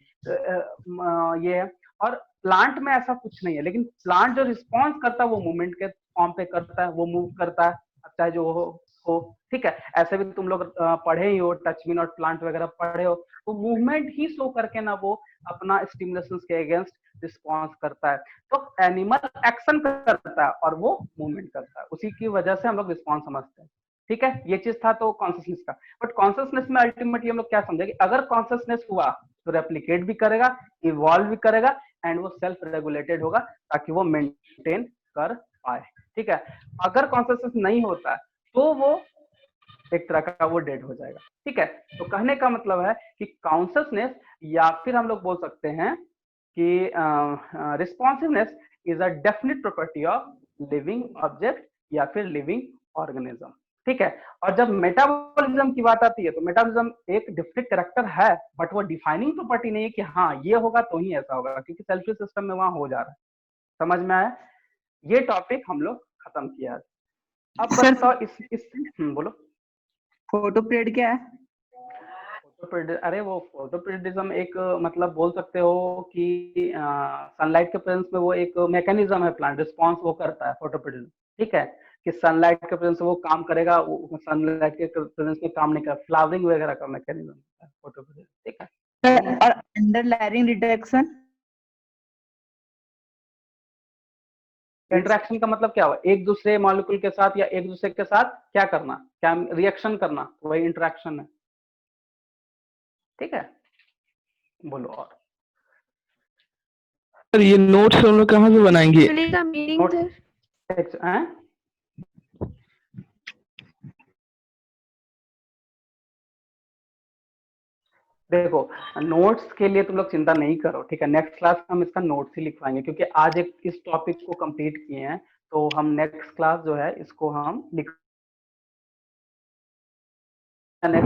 ये है। और प्लांट में ऐसा कुछ नहीं है, लेकिन प्लांट जो रिस्पॉन्स करता है वो मूवमेंट के फॉर्म पे करता है, वो मूव करता है, चाहे जो हो, ठीक है। ऐसे भी तुम लोग पढ़े ही हो, टच मी नॉट प्लांट वगैरह पढ़े हो, तो मूवमेंट ही शो करके ना वो अपना स्टिमुलेशन के अगेंस्ट रिस्पॉन्स करता है। तो एनिमल एक्शन करता है और वो मूवमेंट करता है, उसी की वजह से हम लोग रिस्पॉन्स समझते हैं, ठीक है। ये चीज था तो कॉन्सियसनेस का। बट कॉन्सियसनेस में अल्टीमेटली हम लोग क्या समझेंगे? अगर कॉन्सियसनेस हुआ तो रेप्लिकेट भी करेगा, इवॉल्व भी करेगा, एंड वो सेल्फ रेगुलेटेड होगा ताकि वो मेंटेन कर पाए, ठीक है। अगर कॉन्सियसनेस नहीं होता तो वो एक तरह का वो डेड हो जाएगा, ठीक है। तो कहने का मतलब है कि कॉन्सियसनेस, या फिर हम लोग बोल सकते हैं कि responsiveness is a definite property of living object या फिर लिविंग ऑर्गेनिज्म, ठीक है। और जब मेटाबॉलिज्म की बात आती है तो मेटाबॉलिज्म एक डिफरेंट कैरेक्टर है, बट वो डिफाइनिंग प्रॉपर्टी नहीं है कि हाँ ये होगा तो ही ऐसा होगा, क्योंकि सेल्फी सिस्टम में वहां हो जा रहा है। समझ में आया? ये टॉपिक हम लोग खत्म किया। अब बताओ इस बोलो, फोटो पीरियड क्या है? अरे वो फोटोपीरियडिज्म एक मतलब बोल सकते हो कि सनलाइट के प्रेजेंस में वो एक मैकेनिज्म है, प्लांट रिस्पॉन्स वो करता है फोटोपीरियडिज्म, ठीक है। कि सनलाइट के प्रेजेंस में वो काम करेगा, वो सनलाइट के प्रेजेंस में काम नहीं करेगा, फ्लावरिंग वगैरह का मैकेनिज्म है फोटोपीरियडिज्म, ठीक है। और अंडर लेयरिंग रिडक्शन, इंटरेक्शन का मतलब क्या हुआ? एक दूसरे मॉलिक्यूल के साथ या एक दूसरे के साथ क्या करना, क्या रिएक्शन करना, वही इंटरेक्शन है, ठीक है। बोलो और सर ये नोट्स हम लोग कहाँ से बनाएंगे? Actually का meaning Notes- सर हैं? देखो नोट्स के लिए तुम लोग चिंता नहीं करो, ठीक है। नेक्स्ट क्लास में हम इसका नोट्स ही लिखवाएंगे, क्योंकि आज एक इस टॉपिक को कंप्लीट किए हैं, तो हम नेक्स्ट क्लास जो है इसको हम नेक्स्ट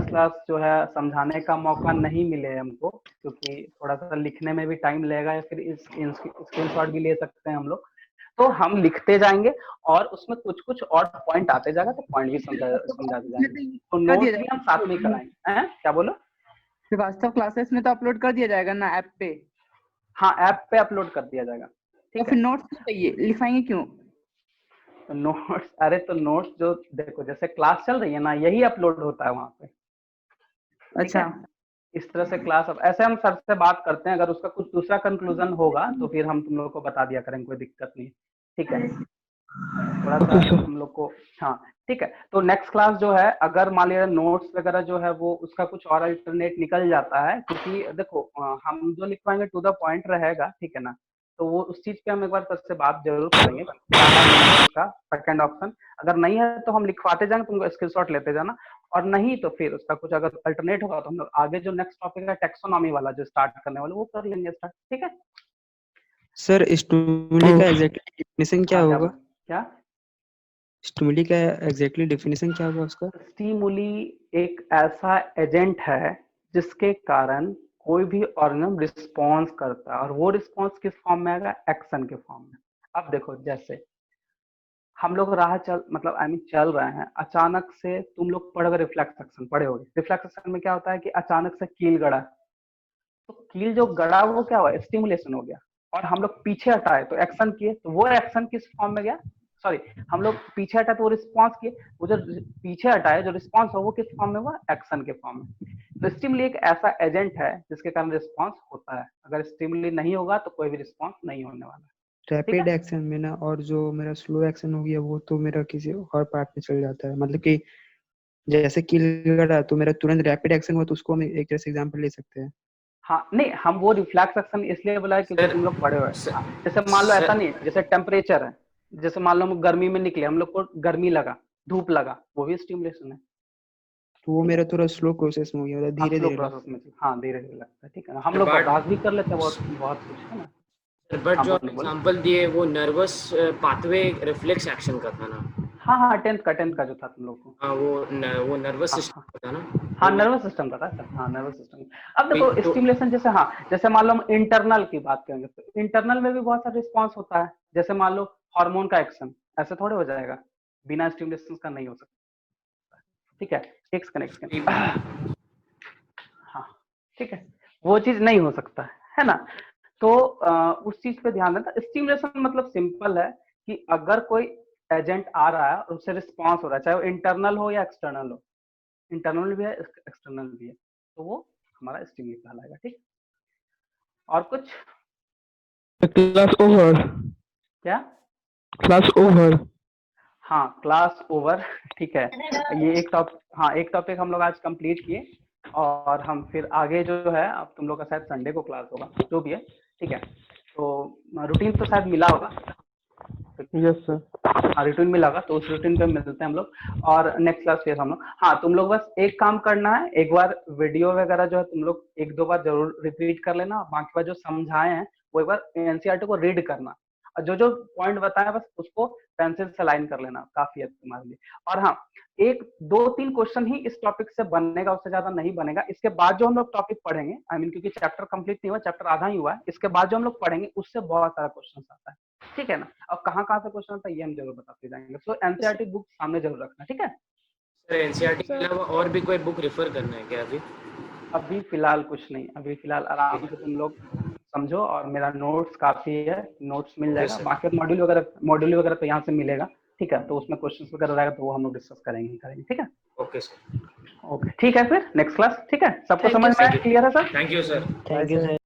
क्लास जो है समझाने का मौका नहीं मिले हमको, क्योंकि थोड़ा सा लिखने में भी टाइम लगेगा, या फिर इस स्क्रीनशॉट भी ले सकते हैं हम लोग। तो हम लिखते जाएंगे और उसमें कुछ कुछ और पॉइंट आते जाएगा, तो पॉइंट भी समझाते जाएंगे, तो नोट्स भी हम साथ में कराएंगे। हैं क्या बोलो? श्रीवास्तव क्लासेस में तो अपलोड कर दिया जाएगा ना ऐप पे? हाँ ऐप पे अपलोड कर दिया जाएगा। तो फिर नोट्स क्यों चाहिए, लिखवाएंगे क्यों? तो नोट्स, अरे तो नोट्स जो देखो जैसे क्लास चल रही है ना, यही अपलोड होता है वहां पे। अच्छा, इस तरह से क्लास, अब ऐसे हम सर से बात करते हैं, अगर उसका कुछ दूसरा कंक्लूजन होगा तो फिर हम तुम लोग को बता दिया करेंगे, कोई दिक्कत नहीं, ठीक है। थोड़ा सा हम लोग को, हाँ ठीक है। तो नेक्स्ट क्लास जो है, अगर मान लिया नोट्स वगैरह जो है वो उसका कुछ और अल्टरनेट निकल जाता है, क्योंकि देखो हम जो लिखवाएंगे टू द पॉइंट रहेगा, ठीक है ना। तो वो उस चीज पे हम एक बार सर से बात जरूर करेंगे, उसका सेकंड ऑप्शन अगर नहीं है तो हम लिखवाते जाएंगे, तुमको स्क्रीनशॉट लेते जाना, और नहीं तो फिर उसका कुछ अगर अल्टरनेट होगा तो हम लोग आगे जो नेक्स्ट टॉपिक है टैक्सोनॉमी वाला जो स्टार्ट करने वाले, वो कर लेंगे स्टार्ट, ठीक है। सर स्टिमुली का एग्जैक्टली डेफिनेशन क्या हाँ, होगा? क्या स्टिमुली का एग्जैक्टली डेफिनेशन क्या होगा उसका? स्टिमुली एक ऐसा एजेंट है जिसके कारण कोई भी ऑर्गेनिज्म रिस्पॉन्स करता है, और वो रिस्पॉन्स किस फॉर्म में आएगा? एक्शन के फॉर्म में। अब देखो जैसे हम लोग राह चल मतलब आई मीन चल रहे हैं, अचानक से तुम लोग पढ़ोगे रिफ्लेक्स एक्शन, पढ़े होगे। रिफ्लेक्स एक्शन में क्या होता है कि अचानक से कील गड़ा, तो कील जो गड़ा वो क्या हुआ? स्टिमुलेशन हो गया, और हम लोग पीछे हटाए तो एक्शन किए, तो वो एक्शन किस फॉर्म में गया? सॉरी, हम लोग पीछे हटाए तो वो रिस्पॉन्स किए, वो जो पीछे हटाए जो रिस्पॉन्स हो वो किस फॉर्म में हुआ? एक्शन के फॉर्म में। तो स्टिमुली एक ऐसा एजेंट है जिसके कारण रिस्पॉन्स होता है, अगर स्टिमुली नहीं होगा तो कोई भी रिस्पॉन्स नहीं होने वाला। रैपिड एक्शन में ना, और जो मेरा स्लो एक्शन हो गया वो तो मेरा किसी और पार्ट में चल जाता है, मतलब कि जैसे कील गड़ा तो मेरा तुरंत रैपिड एक्शन हुआ, तो उसको हम एक जैसे एग्जांपल ले सकते हैं। हाँ नहीं, हम वो रिफ्लेक्स एक्शन इसलिए बोला है क्योंकि तुम लोग पढ़े हुए हैं। जैसे मान लो ऐसा नहीं, जैसे टेम्परेचर है, जैसे मान लो हम गर्मी में निकले, हम लोग को गर्मी लगा, धूप लगा, वो भी स्टिमुलेशन है। तो वो मेरा थोड़ा स्लो प्रोसेस में हो गया, मतलब धीरे धीरे प्रोसेस में, हाँ धीरे धीरे लगता है, ठीक है ना। हम लोग अभ्यास भी कर लेते हैं, बहुत बहुत कुछ है ना। बट जो एग्जांपल दिए वो नर्वस पाथवे रिफ्लेक्स एक्शन का था ना? हाँ टेंथ का जो था तुम लोग को, हाँ वो नर्वस सिस्टम का था ना? हाँ नर्वस सिस्टम का था सर, हाँ नर्वस सिस्टम। अब देखो स्टिमुलेशन जैसे, हाँ जैसे मान लो हम इंटरनल की बात करेंगे, तो इंटरनल में भी बहुत सारा रिस्पॉन्स होता है। जैसे मान लो हार्मोन का एक्शन, ऐसे थोड़े हो जाएगा, बिना स्टिमुलेशन का नहीं हो सकता, ठीक है। एक सेकंड, हाँ ठीक है, वो चीज नहीं हो सकता है ना। तो उस चीज पे ध्यान देना। स्टिमुलेशन मतलब सिंपल है कि अगर कोई एजेंट आ रहा है और उससे रिस्पॉन्स हो रहा है, चाहे वो इंटरनल हो या एक्सटर्नल हो, इंटरनल भी है एक्सटर्नल भी है, तो वो हमारा स्टिमुली कहलाएगा, ठीक। और कुछ? Class over. क्या? Class over. हाँ क्लास ओवर, ठीक है। ये एक टॉपिक, हाँ एक टॉपिक हम लोग आज कंप्लीट किए, और हम फिर आगे जो है, अब तुम लोग का शायद संडे को क्लास होगा, जो भी है, ठीक है। तो रूटीन तो शायद मिला होगा। Yes sir. हाँ रूटीन मिला होगा, तो उस रूटीन पे मिलते हैं हम लोग, और नेक्स्ट क्लास फिर हम लोग। हाँ तुम लोग बस एक काम करना है, एक बार वीडियो वगैरह जो है तुम लोग एक दो बार जरूर रिपीट कर लेना, बाकी बार जो समझाए हैं वो एक बार एनसीईआरटी को रीड करना, और जो जो पॉइंट बताया बस उसको पेंसिल से लाइन कर लेना, काफी है तुम्हारे लिए। और हाँ एक दो तीन क्वेश्चन ही इस टॉपिक से बनेगा, उससे ज्यादा नहीं बनेगा। इसके बाद जो हम लोग टॉपिक पढ़ेंगे, आई मीन क्योंकि चैप्टर कंप्लीट नहीं हुआ, चैप्टर आधा ही हुआ है, इसके बाद जो हम लोग पढ़ेंगे उससे बहुत सारा क्वेश्चन आता है, ठीक है ना। अब कहाँ से क्वेश्चन आता है ये हम जरूर बताते जाएंगे। सो एनसीईआरटी बुक सामने जरूर रखना, ठीक है। सर एनसीईआरटी के अलावा और भी कोई बुक रेफर करना है क्या अभी? अभी फिलहाल कुछ नहीं, अभी फिलहाल आराम से तुम लोग समझो, और मेरा नोट्स काफी है, नोट्स मिल जाएगा। बाकी मॉड्यूल वगैरह तो यहाँ से मिलेगा, ठीक है। तो उसमें क्वेश्चंस वगैरह रहेगा तो वो हम लोग डिस्कस करेंगे, ठीक है। ओके सर, ओके ठीक है, फिर नेक्स्ट क्लास, ठीक है। सबको समझ में आया? क्लियर है sir? Thank you sir. Thank you sir.